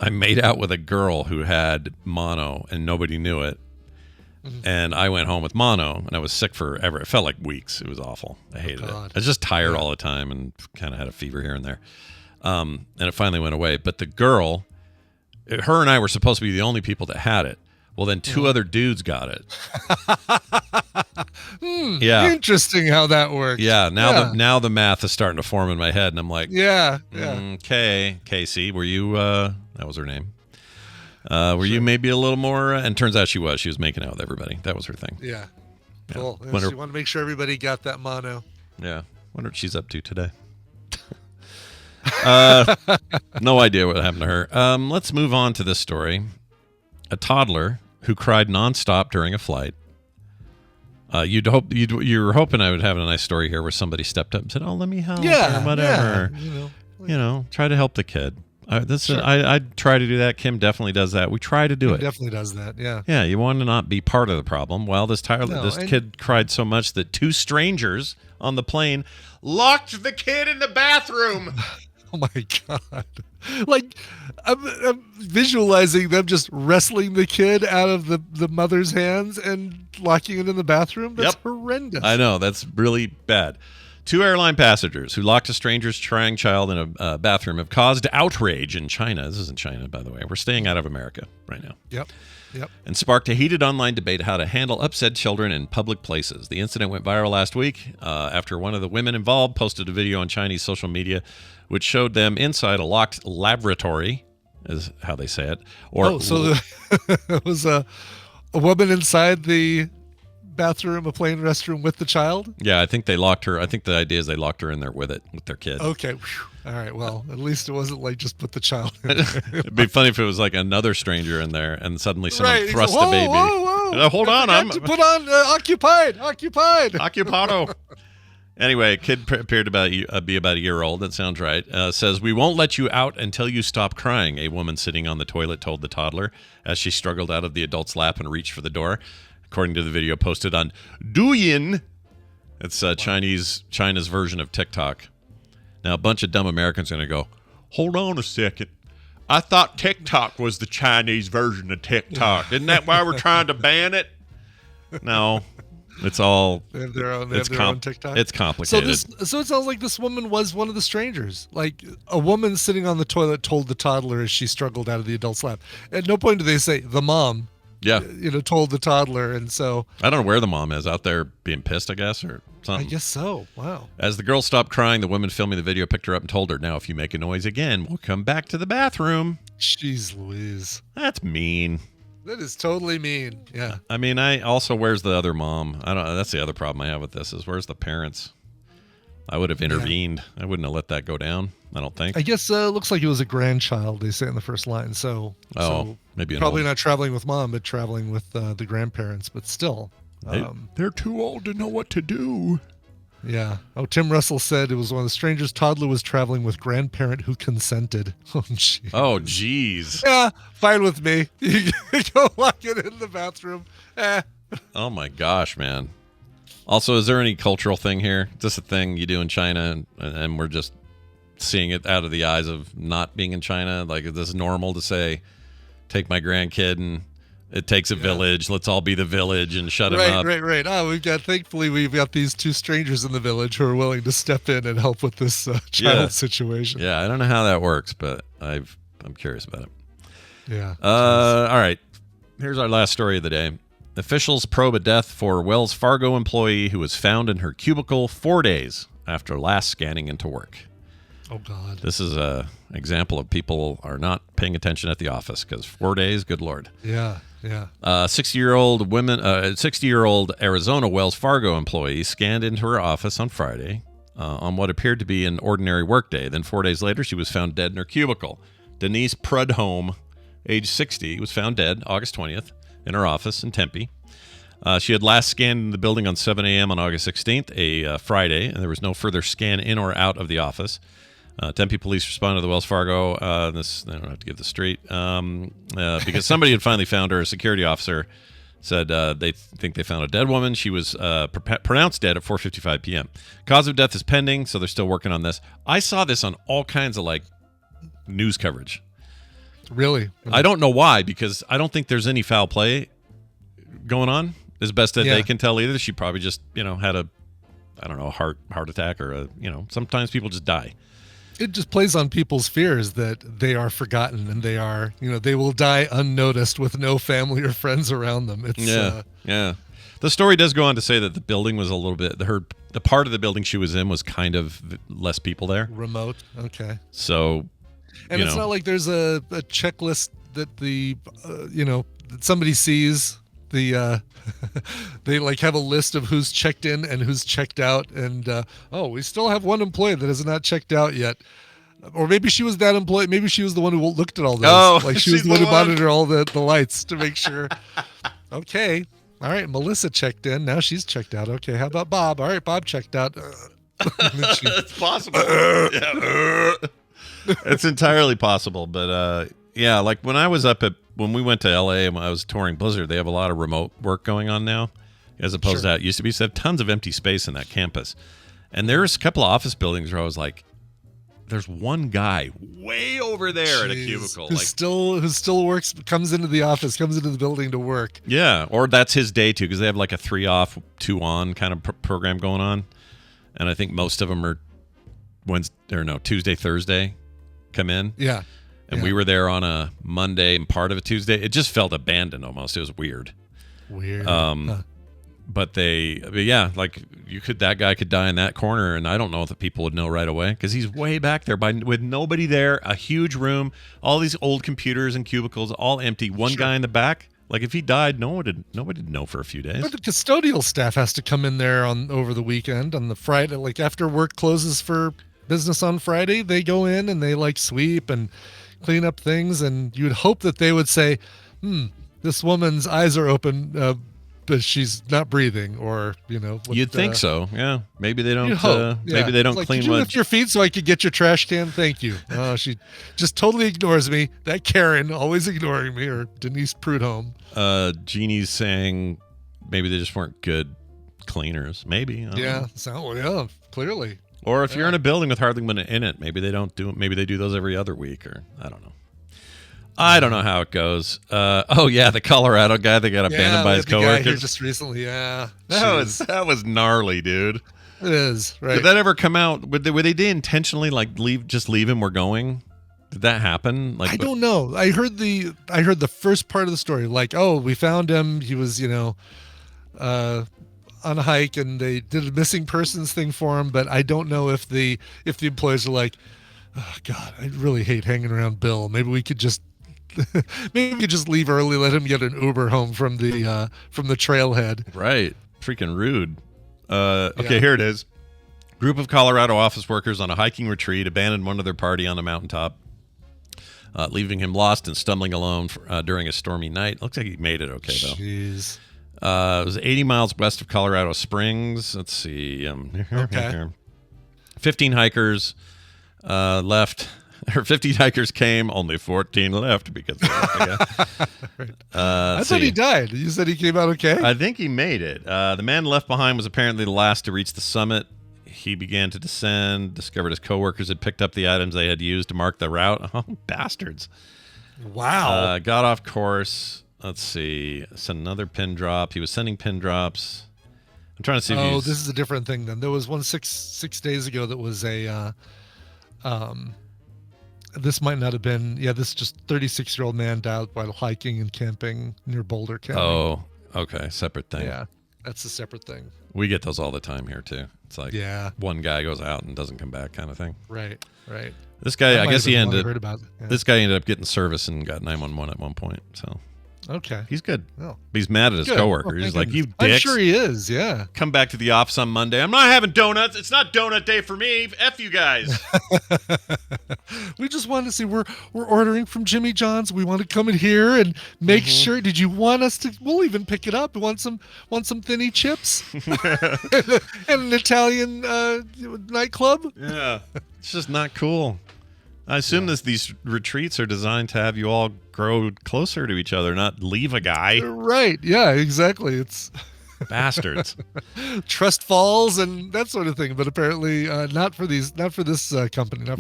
I made out with a girl who had mono and nobody knew it. And I went home with mono and I was sick forever. It felt like weeks. It was awful. I hated it. I was just tired all the time and kind of had a fever here and there. And it finally went away. But the girl, her and I were supposed to be the only people that had it. Well, then 2 other dudes got it. Yeah, interesting how that works. Yeah, now the math is starting to form in my head, and I'm like, okay, Casey, were you? That was her name. Were you maybe a little more? And turns out she was making out with everybody. That was her thing. Yeah, cool. She wanted to make sure everybody got that mono. Yeah, wonder what she's up to today. No idea what happened to her. Let's move on to this story. A toddler who cried nonstop during a flight. You were hoping I would have a nice story here where somebody stepped up and said, "Oh, let me help," or whatever. Yeah, try to help the kid. I try to do that. Kim definitely does that. We try to do it. Definitely does that. Yeah. Yeah, you want to not be part of the problem. Well, this kid cried so much that 2 strangers on the plane locked the kid in the bathroom. Oh my God. Like, I'm visualizing them just wrestling the kid out of the mother's hands and locking it in the bathroom. That's horrendous. I know. That's really bad. 2 airline passengers who locked a stranger's crying child in a bathroom have caused outrage in China. This isn't China, by the way. We're staying out of America right now. Yep. And sparked a heated online debate how to handle upset children in public places. The incident went viral last week after one of the women involved posted a video on Chinese social media which showed them inside a locked laboratory, is how they say it. It was a woman inside the bathroom, a plane restroom with the child? Yeah, I think they locked her. I think the idea is they locked her in there with their kid. Okay. All right. Well, at least it wasn't like just put the child in there. It'd be funny if it was like another stranger in there and suddenly someone thrust a baby. Whoa. Hold on. I'm to put on occupied. Occupado. Anyway, kid appeared to be about a year old. That sounds right. Says, "We won't let you out until you stop crying," a woman sitting on the toilet told the toddler as she struggled out of the adult's lap and reached for the door. According to the video posted on Douyin. It's China's version of TikTok. Now, a bunch of dumb Americans are going to go, Hold on a second. I thought TikTok was the Chinese version of TikTok. Isn't that why we're trying to ban it? No. It's all. They have their own TikTok. It's complicated. So it sounds like this woman was one of the strangers. Like a woman sitting on the toilet told the toddler as she struggled out of the adult's lap. At no point do they say the mom. Yeah. Told the toddler, and so I don't know where the mom is, out there being pissed, I guess, or something. I guess so. Wow. As the girl stopped crying, the woman filming the video picked her up and told her, "Now, if you make a noise again, we'll come back to the bathroom." Jeez Louise. That's mean. That is totally mean. Yeah. I mean, where's the other mom? I don't. That's the other problem I have with this is where's the parents? I would have intervened. I wouldn't have let that go down. I don't think. I guess it looks like it was a grandchild. They say in the first line. So maybe probably not traveling with mom, but traveling with the grandparents. But still, they're too old to know what to do. Yeah. Oh, Tim Russell said it was one of the strangers. Toddler was traveling with grandparent who consented. Oh, jeez. Oh, jeez. Yeah, fine with me. You go lock it in the bathroom. Oh, my gosh, man. Also, is there any cultural thing here? Is this a thing you do in China and we're just seeing it out of the eyes of not being in China? Like, is this normal to say, take my grandkid and it takes a village. Let's all be the village and shut him up. Right. Oh, thankfully we've got these two strangers in the village who are willing to step in and help with this child situation. Yeah, I don't know how that works, but I'm curious about it. Yeah. All right. Here's our last story of the day. Officials probe a death for Wells Fargo employee who was found in her cubicle 4 days after last scanning into work. Oh, God. This is an example of people are not paying attention at the office because 4 days, good Lord. Yeah. 60-year-old Arizona Wells Fargo employee scanned into her office on Friday on what appeared to be an ordinary workday. Then 4 days later, she was found dead in her cubicle. Denise Prudhomme, age 60, was found dead August 20th in her office in Tempe. She had last scanned in the building on 7 a.m. on August 16th, a Friday, and there was no further scan in or out of the office. Tempe police responded to the Wells Fargo. I don't have to give the street because somebody had finally found her. A security officer said they think they found a dead woman. She was pronounced dead at 4:55 p.m. Cause of death is pending, so they're still working on this. I saw this on all kinds of news coverage. Really? I don't know why, because I don't think there's any foul play going on. As best that they can tell either. She probably just had a heart attack or sometimes people just die. It just plays on people's fears that they are forgotten and they are, they will die unnoticed with no family or friends around them. It's yeah. The story does go on to say that the building was a little bit, the part of the building she was in was kind of less people there. Remote. Okay. So, and it's not like there's a checklist that that somebody sees. They have a list of who's checked in and who's checked out, and we still have one employee that has not checked out yet. Or maybe she was that employee. Maybe she was the one who looked at all those. Oh, she was the one who monitored all the lights to make sure. Okay, all right. Melissa checked in. Now she's checked out. Okay, how about Bob? All right, Bob checked out. It's possible. It's entirely possible, but when we went to LA and I was touring Blizzard, they have a lot of remote work going on now, as opposed to how it used to be. So they have tons of empty space in that campus. And there's a couple of office buildings where I was like, there's one guy way over there at a cubicle. Who still works, comes into the building to work. Yeah, or that's his day too, because they have like a 3 off, 2 on kind of program going on. And I think most of them are Tuesday, Thursday come in. Yeah. And we were there on a Monday and part of a Tuesday. It just felt abandoned almost. It was weird. But that guy could die in that corner, and I don't know if the people would know right away because he's way back there with nobody there, a huge room, all these old computers and cubicles, all empty. One guy in the back. Like if he died, nobody would know for a few days. But the custodial staff has to come in there over the weekend on the Friday, like after work closes for business on Friday. They go in and they sweep and clean up things, and you'd hope that they would say, this woman's eyes are open, but she's not breathing, or you'd think so. Yeah, maybe they don't. Maybe they don't clean. Could you lift your feet so I could get your trash can? Thank you. She just totally ignores me. That Karen always ignoring me, or Denise Prudhomme. Jeannie's saying maybe they just weren't good cleaners. Maybe. Clearly. Or if you're in a building with hardly anyone in it, maybe they don't do. Maybe they do those every other week, or I don't know. I don't know how it goes. The Colorado guy that got abandoned by his coworkers. Guy here just recently, yeah. That was gnarly, dude. It is, right. Did that ever come out? Would they intentionally leave him? We're going. Did that happen? I don't know. I heard the first part of the story. Like, oh, we found him. He was, on a hike, and they did a missing persons thing for him. But I don't know if the employees are like, oh God, I really hate hanging around Bill. Maybe we could just leave early, let him get an Uber home from the trailhead. Right. Freaking rude. Okay, here it is. Group of Colorado office workers on a hiking retreat abandoned one of their party on a mountaintop, leaving him lost and stumbling alone during a stormy night. Looks like he made it okay, though. Jeez. It was 80 miles west of Colorado Springs. Let's see. Okay. 15 hikers left. Or 15 hikers came, only 14 left because right. I thought he died. You said he came out okay? I think he made it. The man left behind was apparently the last to reach the summit. He began to descend, discovered his coworkers had picked up the items they had used to mark the route. Oh, bastards. Wow. Got off course. Let's see. Sent another pin drop. He was sending pin drops. I'm trying to see if this is a different thing then. There was one six days ago that was a this might not have been, this just 36-year-old man died while hiking and camping near Boulder County. Oh, okay. Separate thing. Yeah, that's a separate thing. We get those all the time here, too. It's like one guy goes out and doesn't come back kind of thing. Right. This guy, I guess this guy ended up getting service and got 911 at one point, so. Okay. He's good. Oh. He's mad at his coworker. He's like, you dicks. I'm sure he is, yeah. Come back to the office on Monday. I'm not having donuts. It's not donut day for me. F you guys. We just wanted to see, we're ordering from Jimmy John's. We want to come in here and make sure. Did you want us to? We'll even pick it up. Want some thinny chips? And an Italian nightclub? Yeah. It's just not cool. I assume these retreats are designed to have you all grow closer to each other, not leave a guy. Right. Yeah, exactly. It's bastards. Trust falls and that sort of thing, but apparently not for this company, not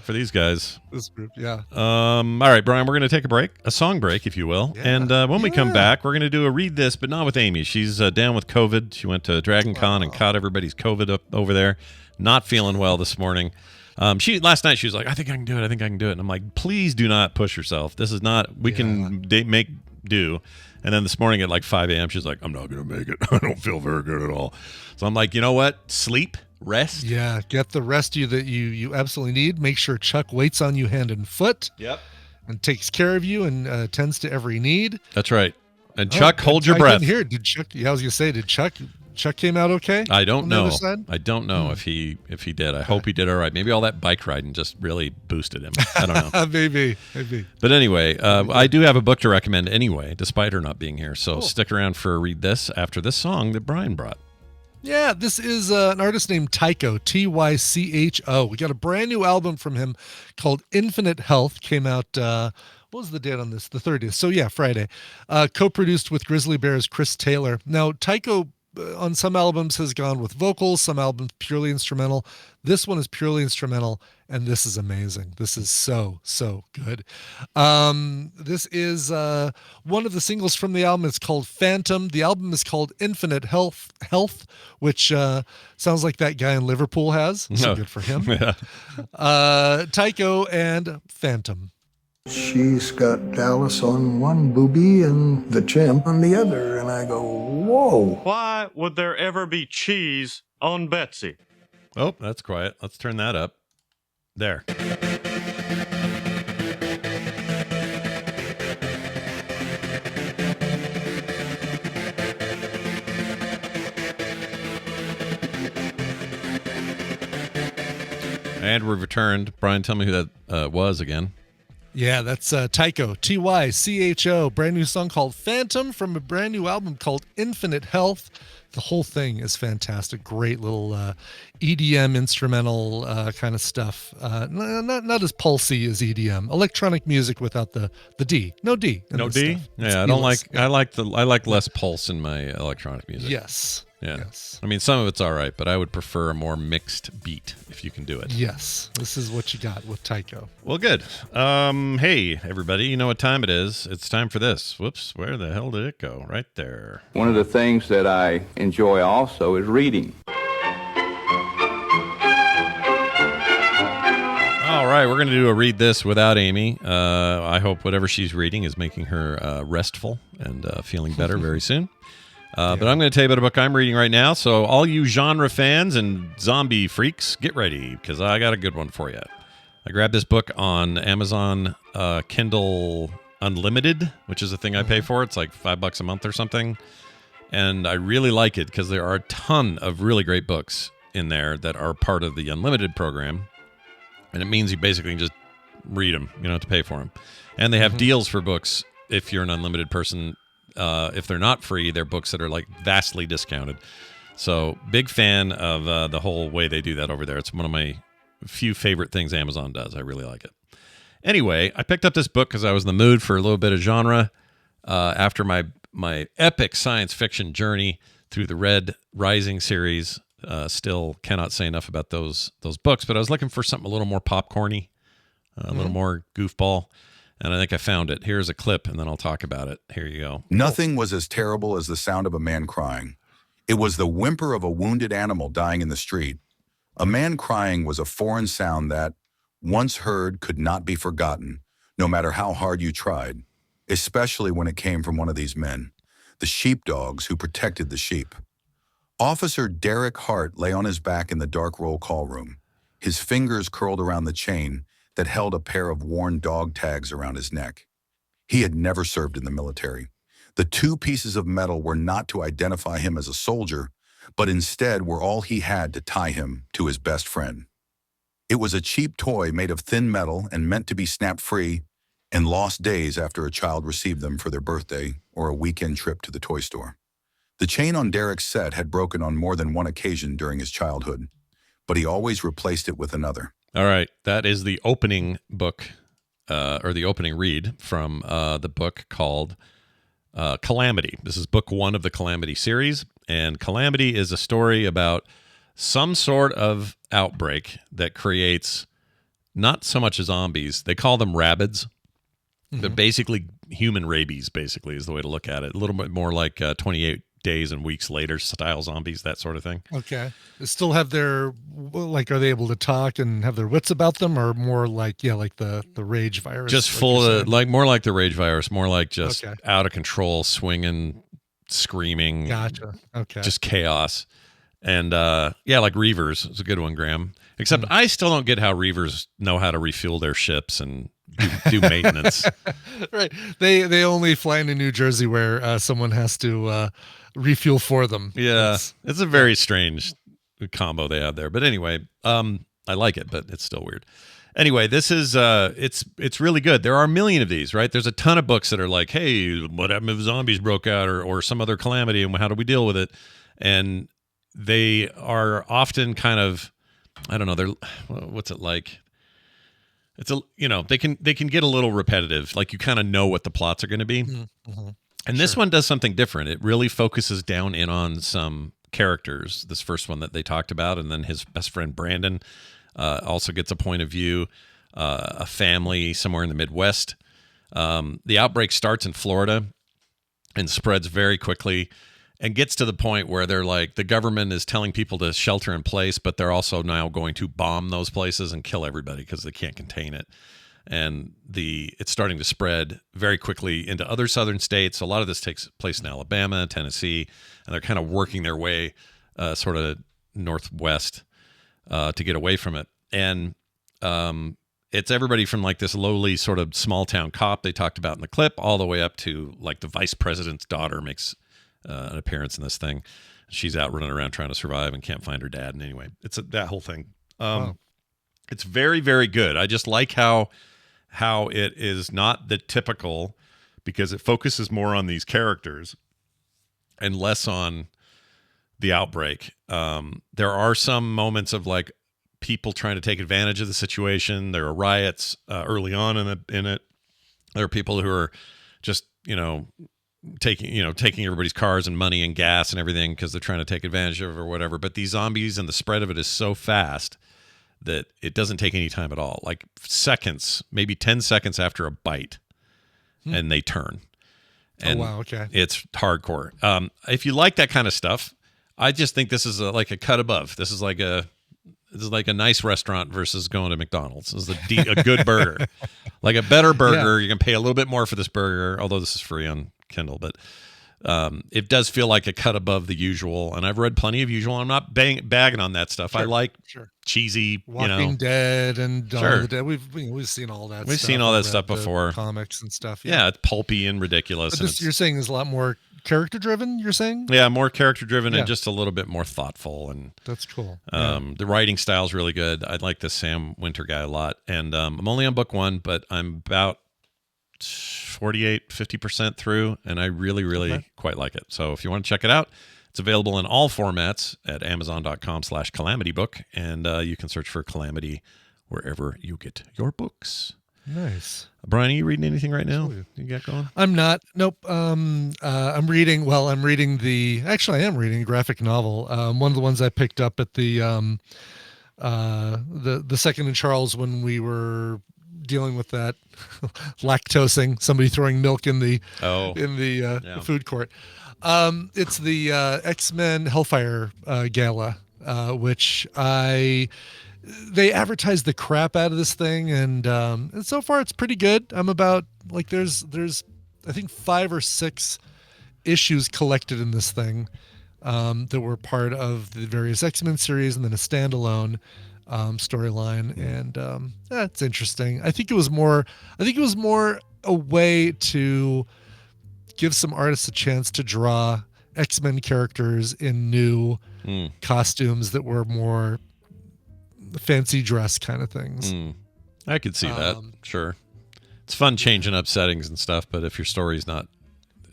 for these guys. This group, yeah. All right, Brian, we're going to take a song break, if you will. Yeah. And when we come back, we're going to do a read this, but not with Amy. She's down with COVID. She went to Dragon Con and caught everybody's COVID up over there. Not feeling well this morning. Last night she was like, I think I can do it. And I'm like, please do not push yourself. This is not, we can make do. And then this morning at like 5 a.m., she's like, I'm not going to make it. I don't feel very good at all. So I'm like, you know what? Sleep, rest. Yeah. Get the rest that you absolutely need. Make sure Chuck waits on you hand and foot. Yep. And takes care of you and tends to every need. That's right. And Chuck, hold your breath. Here, did Chuck, I was going to say, did Chuck came out okay? I don't know. I don't know if he did. I hope he did all right. Maybe all that bike riding just really boosted him. I don't know. Maybe. But anyway, I do have a book to recommend anyway, despite her not being here. So stick around for Read This after this song that Brian brought. Yeah, this is an artist named Tycho, Tycho. We got a brand new album from him called Infinite Health. Came out, what was the date on this? The 30th. So yeah, Friday. Co-produced with Grizzly Bear's Chris Taylor. Now, Tycho on some albums has gone with vocals, some albums purely instrumental. This one is purely instrumental, and this is amazing. This is so good. This is one of the singles from the album. It's called Phantom. The album is called Infinite Health, which sounds like that guy in Liverpool has. So good for him. Yeah. Tycho and Phantom. She's got Dallas on one boobie and the chimp on the other, and I go, whoa. Why would there ever be cheese on Betsy? Oh, that's quiet. Let's turn that up. There. And we've returned. Brian, tell me who that was again. Yeah, that's Tycho, Tycho, brand new song called Phantom from a brand new album called Infinite Health. The whole thing is fantastic. Great little EDM instrumental kind of stuff. Not as pulsy as EDM. Electronic music without the D. No D. No D? Yeah, I like less pulse in my electronic music. Yes. Yeah. Yes. I mean, some of it's all right, but I would prefer a more mixed beat if you can do it. Yes. This is what you got with Tycho. Well, good. Hey, everybody, you know what time it is. It's time for this. Whoops, where the hell did it go? Right there. One of the things that I enjoy also is reading. All right, we're going to do a read this without Amy. I hope whatever she's reading is making her restful and feeling better very soon. But I'm going to tell you about a book I'm reading right now. So all you genre fans and zombie freaks, get ready because I got a good one for you. I grabbed this book on Amazon Kindle Unlimited, which is a thing I pay for. It's like $5 a month or something. And I really like it because there are a ton of really great books in there that are part of the Unlimited program. And it means you basically can just read them. You don't have to pay for them. And they have deals for books if you're an unlimited person. If they're not free, they're books that are like vastly discounted. So big fan of the whole way they do that over there. It's one of my few favorite things Amazon does. I really like it. Anyway, I picked up this book because I was in the mood for a little bit of genre after my epic science fiction journey through the Red Rising series. Still cannot say enough about those books, but I was looking for something a little more popcorny, a little more goofball, and I think I found it. Here's a clip, and then I'll talk about it. Here you go. Nothing was as terrible as the sound of a man crying. It was the whimper of a wounded animal dying in the street. A man crying was a foreign sound that, once heard, could not be forgotten, no matter how hard you tried, especially when it came from one of these men, the sheepdogs who protected the sheep. Officer Derek Hart lay on his back in the dark roll call room, his fingers curled around the chain that held a pair of worn dog tags around his neck. He had never served in the military. The two pieces of metal were not to identify him as a soldier, but instead were all he had to tie him to his best friend. It was a cheap toy made of thin metal and meant to be snapped free and lost days after a child received them for their birthday or a weekend trip to the toy store. The chain on Derek's set had broken on more than one occasion during his childhood, but he always replaced it with another. All right, that is the opening book, or the opening read from the book called Calamity. This is book 1 of the Calamity series, and Calamity is a story about some sort of outbreak that creates not so much zombies. They call them rabids. They're basically human rabies, basically, is the way to look at it. A little bit more like 28 days and weeks later style zombies, that sort of thing. Okay. They still have their, like, are they able to talk and have their wits about them, or more like, like the rage virus? Just like full of, like, more like the rage virus, more like just Okay. out of control, swinging, screaming. Gotcha. Okay. Just chaos. And like Reavers is a good one, Graham. Except I still don't get how Reavers know how to refuel their ships and do maintenance. Right. They only fly into New Jersey where someone has to refuel for them. Yeah. It's a very strange combo they have there. But anyway, I like it, but it's still weird. Anyway, this is it's really good. There are a million of these, right? There's a ton of books that are like, hey, what happened if zombies broke out or some other calamity, and how do we deal with it? And they are often kind of, I don't know, they're, what's it like? It's they can get a little repetitive. Like, you kind of know what the plots are going to be. Mm-hmm. And this one does something different. It really focuses down in on some characters. This first one that they talked about, and then his best friend Brandon also gets a point of view. A family somewhere in the Midwest. The outbreak starts in Florida and spreads very quickly, and gets to the point where they're like, the government is telling people to shelter in place, but they're also now going to bomb those places and kill everybody because they can't contain it. And it's starting to spread very quickly into other southern states. A lot of this takes place in Alabama, Tennessee, and they're kind of working their way sort of northwest to get away from it. And it's everybody from like this lowly sort of small town cop they talked about in the clip all the way up to like the vice president's daughter makes an appearance in this thing. She's out running around trying to survive and can't find her dad. And anyway, it's that whole thing. Wow. It's very, very good. I just like how it is not the typical, because it focuses more on these characters and less on the outbreak. There are some moments of like people trying to take advantage of the situation. There are riots early on in it. There are people who are just, taking everybody's cars and money and gas and everything because they're trying to take advantage of it or whatever. But these zombies and the spread of it is so fast that it doesn't take any time at all. Like seconds, maybe 10 seconds after a bite, and they turn. And wow, okay. It's hardcore. If you like that kind of stuff, I just think this is like a cut above. This is like a nice restaurant versus going to McDonald's. This is a good burger. Like a better burger. You can pay a little bit more for this burger, although this is free on Kindle, but it does feel like a cut above the usual. And I've read plenty of usual. I'm not bagging on that stuff. I like cheesy, Walking Dead and Dawn of the Dead. We've seen all that. We've seen all that stuff before. Comics and stuff. Yeah, it's pulpy and ridiculous. But you're saying is a lot more character driven. You're saying? Yeah, more character driven and just a little bit more thoughtful. And that's cool. The writing style is really good. I like the Sam Winter guy a lot. And I'm only on book 1, but I'm about 50% through, and I really quite like it. So if you want to check it out, it's available in all formats at amazon.com/Calamity book, and you can search for Calamity wherever you get your books. Nice. Brian, are you reading anything right now? You got going? I'm not. Nope. I'm reading. Well, I'm reading I am reading a graphic novel. One of the ones I picked up at the Second and Charles when we were dealing with that lactosing, somebody throwing milk in the food court. It's the X-Men Hellfire Gala, which they advertised the crap out of this thing, and so far it's pretty good. I'm about there's I think 5 or 6 issues collected in this thing that were part of the various X-Men series, and then a standalone storyline, and it's interesting. I think it was more a way to give some artists a chance to draw X-Men characters in new costumes that were more fancy dress kind of things. I could see that. Sure, it's fun changing up settings and stuff, but if your story's not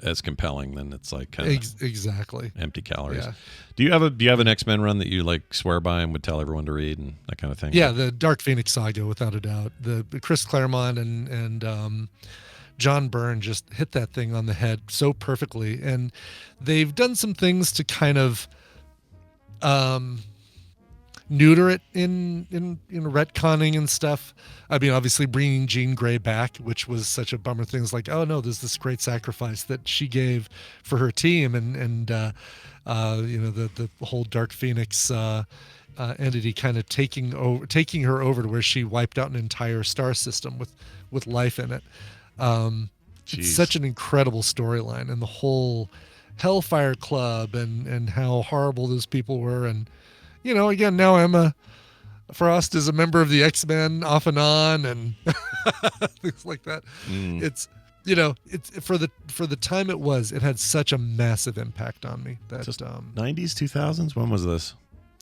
as compelling, then it's like kind of exactly empty calories. Yeah. Do you have an X-Men run that you like swear by and would tell everyone to read and that kind of thing? Yeah, the Dark Phoenix saga, without a doubt. The Chris Claremont and John Byrne just hit that thing on the head so perfectly, and they've done some things to kind of neuter it in retconning and stuff. I mean, obviously bringing Jean Grey back, which was such a bummer. Things like, oh no, there's this great sacrifice that she gave for her team, and the whole Dark Phoenix entity kind of taking her over to where she wiped out an entire star system with life in it. It's such an incredible storyline, and the whole Hellfire Club and how horrible those people were. And again, now Emma Frost is a member of the X-Men off and on, and things like that. It's it's for the time it had such a massive impact on me. That 90s, 2000s. When was this?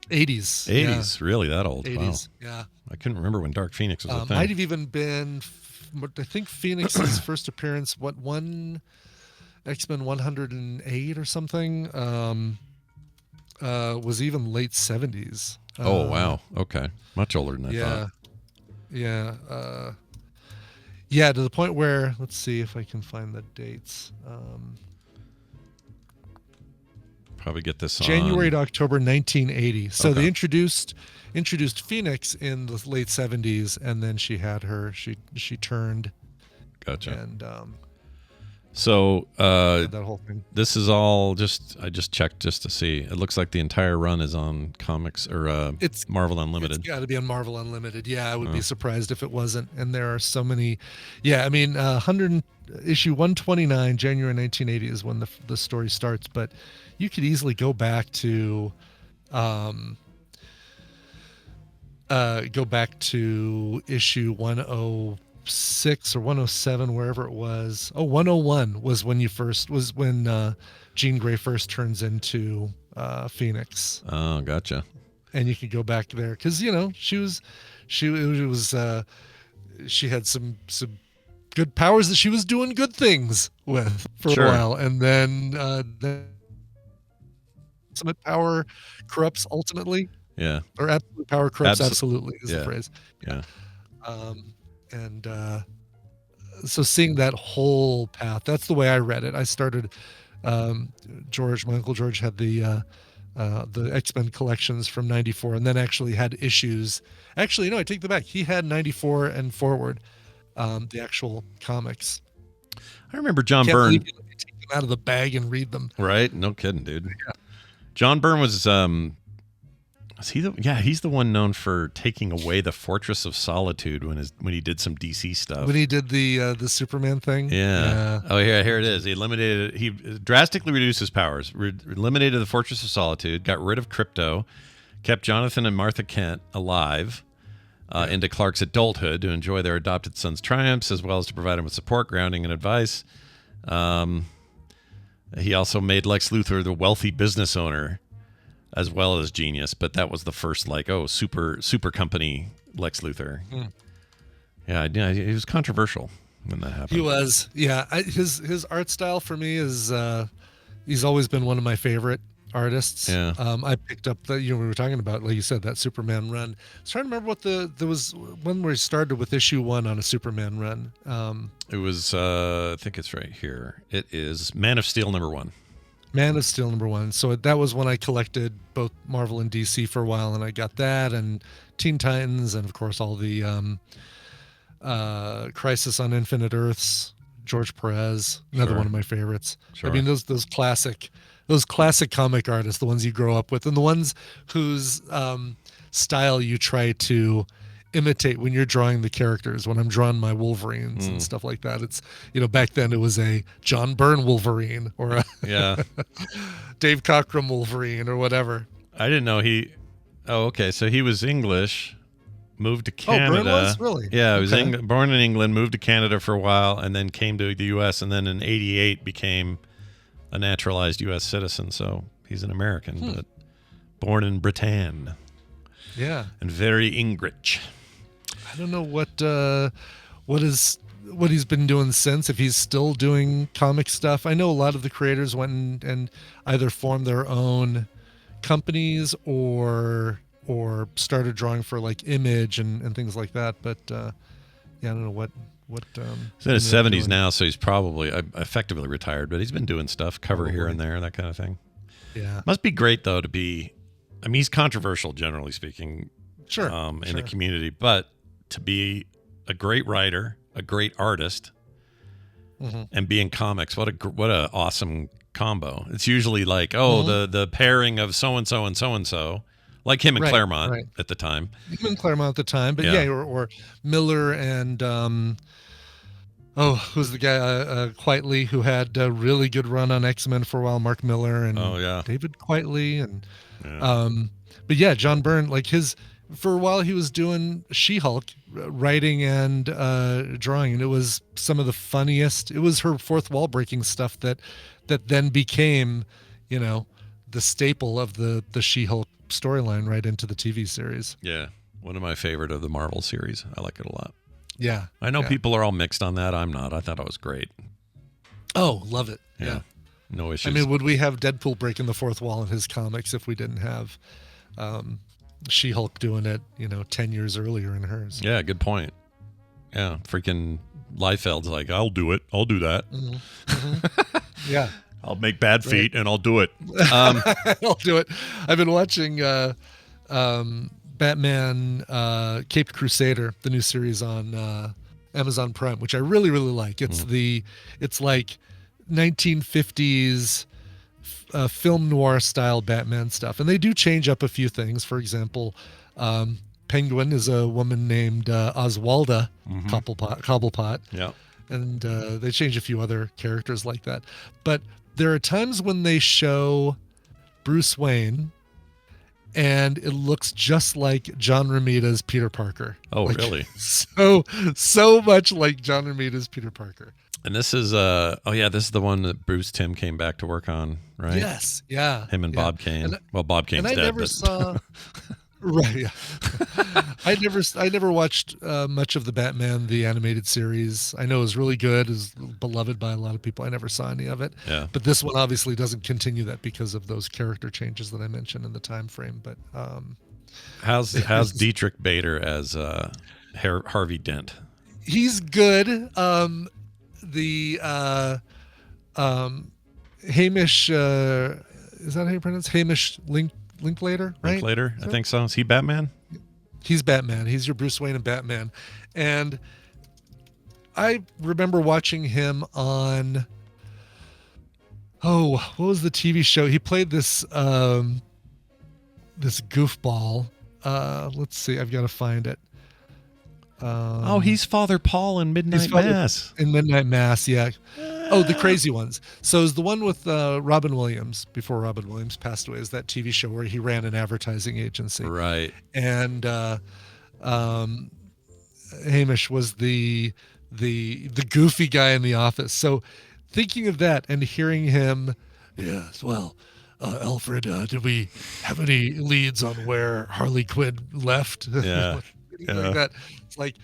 80s. 80s, really that old? 80s, wow. Yeah. I couldn't remember when Dark Phoenix was a thing. Might have even been, I think Phoenix's first appearance. X-Men 108 or something. Was even late 70s. Oh wow, okay, much older than I thought. Yeah, to the point where, let's see if I can find the dates. Probably get this on January to October 1980. So they introduced Phoenix in the late 70s, and then she turned. Gotcha. And so that whole thing. This is all I just checked just to see. It looks like the entire run is on comics or it's Marvel Unlimited. It's got to be on Marvel Unlimited. Yeah, I would be surprised if it wasn't. And there are so many. Yeah, I mean, issue 129, January 1980 is when the story starts. But you could easily go back to issue 106 or 107, wherever it was. 101 was when Jean Grey first turns into Phoenix. Oh, gotcha. And you could go back there because she had some good powers that she was doing good things with for a while, and then ultimate power corrupts ultimately. Yeah. Or absolute power corrupts absolutely is the phrase. Yeah. so seeing that whole path, that's the way I read it. I started, my Uncle George had the X-Men collections from 94 and then actually had issues. Actually, no, I take that back. He had 94 and forward, the actual comics. I remember John Can't Byrne. believe you take them out of the bag and read them. Right? No kidding, dude. Yeah. John Byrne was he's the one known for taking away the Fortress of Solitude when he did some DC stuff. When he did the Superman thing. Yeah. Oh, here it is. He drastically reduced his powers, eliminated the Fortress of Solitude, got rid of Crypto, kept Jonathan and Martha Kent alive into Clark's adulthood to enjoy their adopted son's triumphs, as well as to provide him with support, grounding, and advice. He also made Lex Luthor the wealthy business owner, as well as genius. But that was the first, super company Lex Luthor. Yeah, he was controversial when that happened. He was, yeah. His art style for me is he's always been one of my favorite artists. Yeah. I picked up we were talking about, like you said, that Superman run. I was trying to remember there was one where he started with issue 1 on a Superman run. It was I think it's right here. It is Man of Steel #1. Man of Steel #1. So that was when I collected both Marvel and DC for a while, and I got that and Teen Titans, and of course all the Crisis on Infinite Earths, George Perez, another one of my favorites. Sure. I mean, those classic comic artists, the ones you grow up with, and the ones whose style you try to imitate when you're drawing the characters. When I'm drawing my Wolverines and stuff like that, it's, back then it was a John Byrne Wolverine or a Dave Cockrum Wolverine or whatever. I didn't know he. Oh, okay. So he was English, moved to Canada. Oh, Byrne was? Really? Yeah, he was born in England, moved to Canada for a while, and then came to the U.S. and then in '88 became a naturalized U.S. citizen. So he's an American, but born in Britain. Yeah. And very English. I don't know what he's been doing since, if he's still doing comic stuff. I know a lot of the creators went and either formed their own companies or started drawing for like Image and things like that. But I don't know what he's in his 70s now, so he's probably effectively retired, but he's been doing stuff, cover here and there, that kind of thing. Yeah. Must be great though to be. I mean, he's controversial generally speaking. Sure. In the community, but to be a great writer, a great artist, and be in comics, what a awesome combo. It's usually like, the pairing of so and so and so and so, like him and Claremont at the time. Him and Claremont at the time, but or Miller and who's the guy Quietly, who had a really good run on X-Men for a while, Mark Miller and David Quietly and but yeah, John Byrne, like for a while he was doing She-Hulk writing and drawing, and it was some of the funniest. It was her fourth wall breaking stuff that then became, the staple of the She-Hulk storyline right into the TV series. Yeah, one of my favorite of the Marvel series. I like it a lot. Yeah, I know people are all mixed on that. I'm not. I thought it was great. Oh, love it. Yeah. No issues. I mean, would we have Deadpool breaking the fourth wall in his comics if we didn't have She-Hulk doing it, 10 years earlier in hers? Yeah, good point. Yeah, freaking Liefeld's like, I'll do it. I'll do that. Yeah. I'll make bad feet and I'll do it. I'll do it. I've been watching Batman Caped Crusader, the new series on Amazon Prime, which I really, really like. It's like 1950s film noir style Batman stuff, and they do change up a few things. For example, Penguin is a woman named Oswalda Cobblepot. Yeah, and they change a few other characters like that. But there are times when they show Bruce Wayne and it looks just like John Romita's Peter Parker. Oh, really? So much like John Romita's Peter Parker. And this is this is the one that Bruce Timm came back to work on, right? Yes, yeah. Him and Bob Kane. Bob Kane's dead. And I never saw. Right. Yeah. I never watched much of the Batman the animated series. I know it was really good, is beloved by a lot of people. I never saw any of it. Yeah. But this one obviously doesn't continue that because of those character changes that I mentioned in the time frame. But how's Dietrich Bader as Harvey Dent? He's good. Hamish, is that how you pronounce Hamish Linklater, right? Linklater, I think so. Is he Batman? He's Batman. He's your Bruce Wayne and Batman. And I remember watching him on, what was the TV show? He played this this goofball. Let's see. I've got to find it. He's Father Paul in Midnight Mass. In Midnight Mass, yeah. Oh, The Crazy Ones. So it's the one with Robin Williams, before Robin Williams passed away, is that TV show where he ran an advertising agency. Right. And Hamish was the goofy guy in the office. So thinking of that and hearing him, yes, well, Alfred, did we have any leads on where Harley Quinn left? Yeah. Like that. It's like,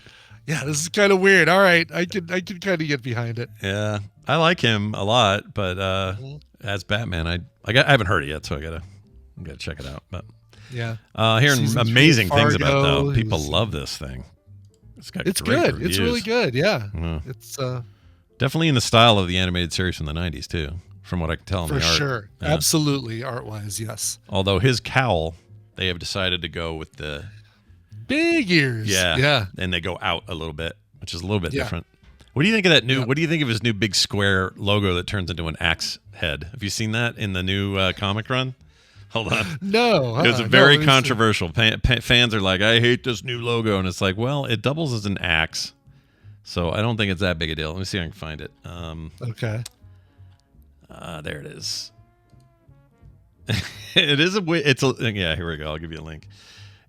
yeah, this is kind of weird. All right, I can kind of get behind it. Yeah, I like him a lot, but as Batman, I haven't heard it yet, so I gotta check it out. But yeah, hearing Season amazing 3 things about it, though. Fargo, People love this thing. It's great good. reviews. It's really good. Yeah, it's definitely in the style of the animated series from the '90s too, from what I can tell. In for the art. sure, Yeah. absolutely, art-wise, yes. Although his cowl, they have decided to go with the big ears. Yeah. And they go out a little bit, which is a little bit different. What do you think of that new? What do you think of his new big square logo that turns into an axe head? Have you seen that in the new comic run? Hold on. No. It was very controversial. Fans are like, I hate this new logo. And it's like, well, it doubles as an axe. So I don't think it's that big a deal. Let me see if I can find it. Okay. There it is. It is yeah, here we go. I'll give you a link.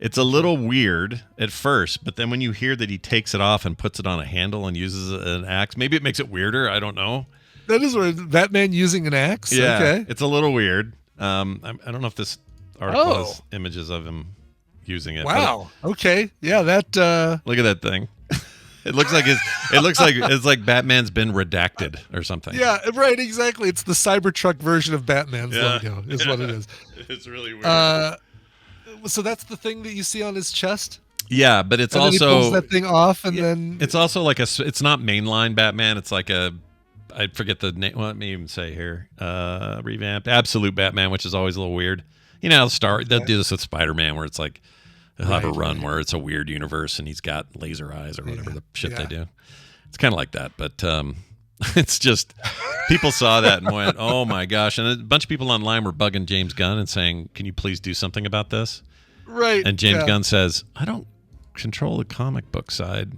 It's a little weird at first, but then when you hear that he takes it off and puts it on a handle and uses an axe, maybe it makes it weirder. I don't know. That is weird. Batman using an axe? Yeah, okay. It's a little weird. I don't know if this article has images of him using it. Wow. Okay. Yeah, that look at that thing. It looks like it's like Batman's been redacted or something. Yeah, right, exactly. It's the Cybertruck version of Batman's logo is what it is. It's really weird. So that's the thing that you see on his chest? Yeah, but it's and then also he pulls that thing off and then it's also like it's not mainline Batman, it's like I forget the name. Well, let me even say here. Revamped Absolute Batman, which is always a little weird. You know, they'll do this with Spider-Man where it's like they'll have a run where it's a weird universe and he's got laser eyes or whatever the shit they do. It's kind of like that, but it's just people saw that and went, "Oh my gosh!" And a bunch of people online were bugging James Gunn and saying, "Can you please do something about this?" Right. And James Gunn says, "I don't control the comic book side."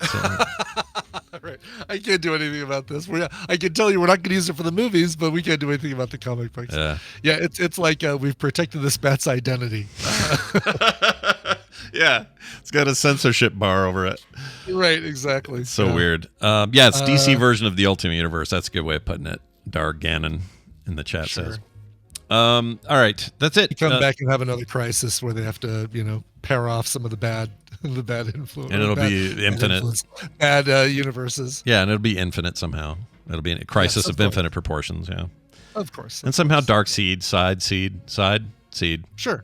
So. Right. I can't do anything about this. I can tell you we're not going to use it for the movies, but we can't do anything about the comic books. Yeah. Yeah. It's like we've protected this bat's identity. Yeah. It's got a censorship bar over it. Right. Exactly. It's so weird. Yeah. It's DC version of the Ultimate Universe. That's a good way of putting it. Dar Gannon in the chat says. All right. That's it. You come back and have another crisis where they have to, pair off some of the bad influence. And it'll be infinite. Bad universes. Yeah, and it'll be infinite somehow. It'll be a crisis of infinite proportions, yeah. Of course. And somehow Dark Seed, Seed. Sure.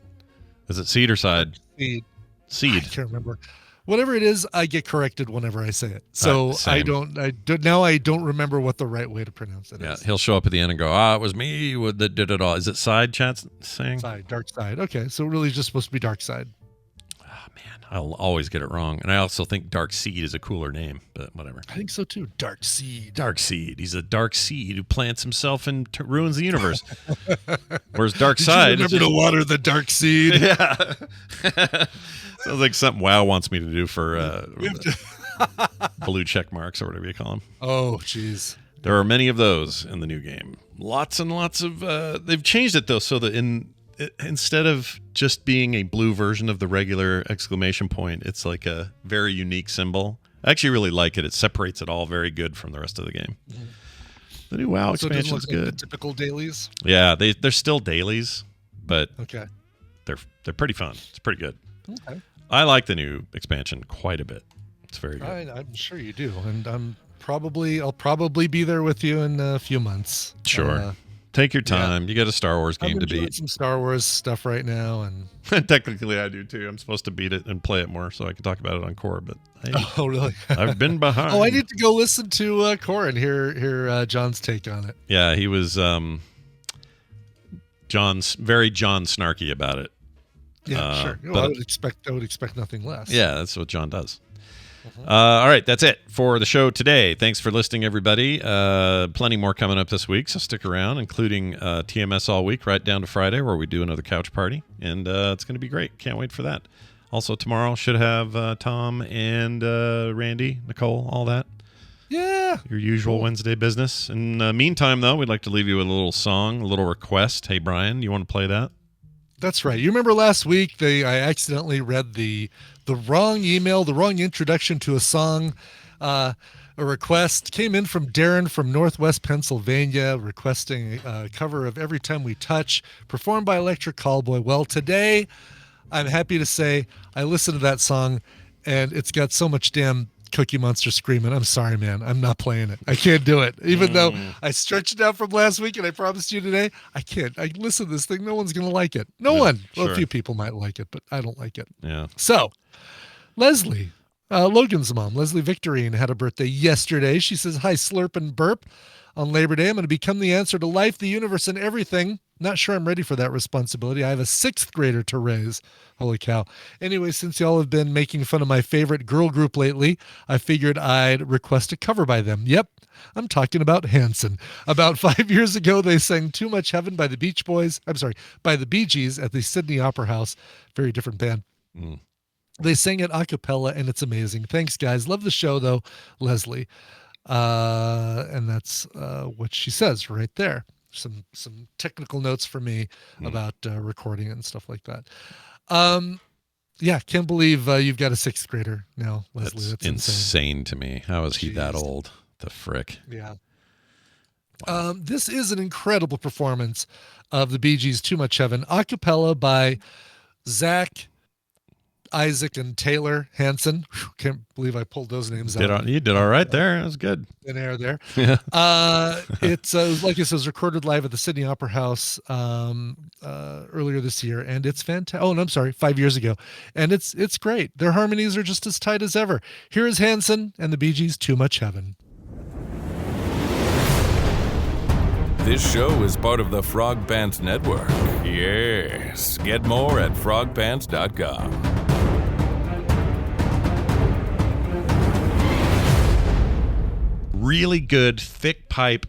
Is it Seed or Side? Seed. I can't remember. Whatever it is, I get corrected whenever I say it. So I don't remember what the right way to pronounce it is. Yeah, he'll show up at the end and go, it was me that did it all. Is it Side, chat's saying? Dark Side. Okay, so really just supposed to be Dark Side. Man, I'll always get it wrong. And I also think Dark Seed is a cooler name, but whatever. I think so too. Dark Seed. Dark Seed. He's a dark seed who plants himself and ruins the universe. Whereas Dark Side. Remember to water the Dark Seed. Yeah. Sounds like something WoW wants me to do for blue check marks or whatever you call them. Oh, jeez. There are many of those in the new game. Lots and lots of. They've changed it though, so that instead of just being a blue version of the regular exclamation point, it's like a very unique symbol. I actually really like it. It separates it all very good from the rest of the game. Mm-hmm. The new WoW expansion is good. Like the typical dailies. Yeah, they're still dailies, but okay, they're pretty fun. It's pretty good. Okay, I like the new expansion quite a bit. It's very good. I'm sure you do, and I'll probably be there with you in a few months. Sure. Take your time. You got a Star Wars game I'm to enjoying beat. some Star Wars stuff right now, and Technically, I do too. I'm supposed to beat it and play it more so I can talk about it on Core. But hey, oh really? I've been behind. Oh, I need to go listen to Core and hear John's take on it. Yeah, he was John's very John snarky about it. Yeah, sure. Well, I would expect nothing less. Yeah, that's what John does. All right, that's it for the show today. Thanks for listening, everybody. Plenty more coming up this week, so stick around, including TMS all week, right down to Friday, where we do another couch party, and it's going to be great. Can't wait for that. Also, tomorrow should have Tom and Randy, Nicole, all that. Yeah. Your usual Wednesday business. In the meantime, though, we'd like to leave you with a little song, a little request. Hey, Brian, you want to play that? That's right. You remember last week I accidentally read the wrong email, the wrong introduction to a song. A request came in from Darren from Northwest Pennsylvania requesting a cover of Every Time We Touch, performed by Electric Callboy. Well, today I'm happy to say I listened to that song, and it's got so much damn Cookie Monster screaming. I'm sorry, man. I'm not playing it. I can't do it. Even though I stretched it out from last week and I promised you today, I can't. I listen to this thing. No one's going to like it. No one. Well, sure. a few people might like it, but I don't like it. Yeah. So, Leslie, Logan's mom, Leslie Victorine, had a birthday yesterday. She says, hi, Slurp and Burp. On Labor Day, I'm going to become the answer to life, the universe, and everything. Not sure I'm ready for that responsibility. I have a 6th grader to raise. Holy cow. Anyway, since y'all have been making fun of my favorite girl group lately, I figured I'd request a cover by them. Yep, I'm talking about Hanson. About 5 years ago, they sang Too Much Heaven by the Beach Boys. I'm sorry, by the Bee Gees at the Sydney Opera House. Very different band. They sang it a cappella, and it's amazing. Thanks, guys. Love the show, though, Leslie. And that's what she says right there. Some technical notes for me about recording and stuff like that. Yeah, can't believe you've got a 6th grader now, Leslie. That's insane to me. How is he that old? The frick. Yeah. This is an incredible performance of the Bee Gees' Too Much Heaven, a cappella by Zach, Isaac, and Taylor Hanson. Can't believe I pulled those names out. You did all right there. That was good. In air there. Yeah. It's like I said, it was recorded live at the Sydney Opera House earlier this year, and it's fantastic. Oh, no, I'm sorry, 5 years ago, and it's great. Their harmonies are just as tight as ever. Here is Hanson and the Bee Gees' Too Much Heaven. This show is part of the Frog Pants Network. Yes. Get more at frogpants.com. Really good, thick pipe.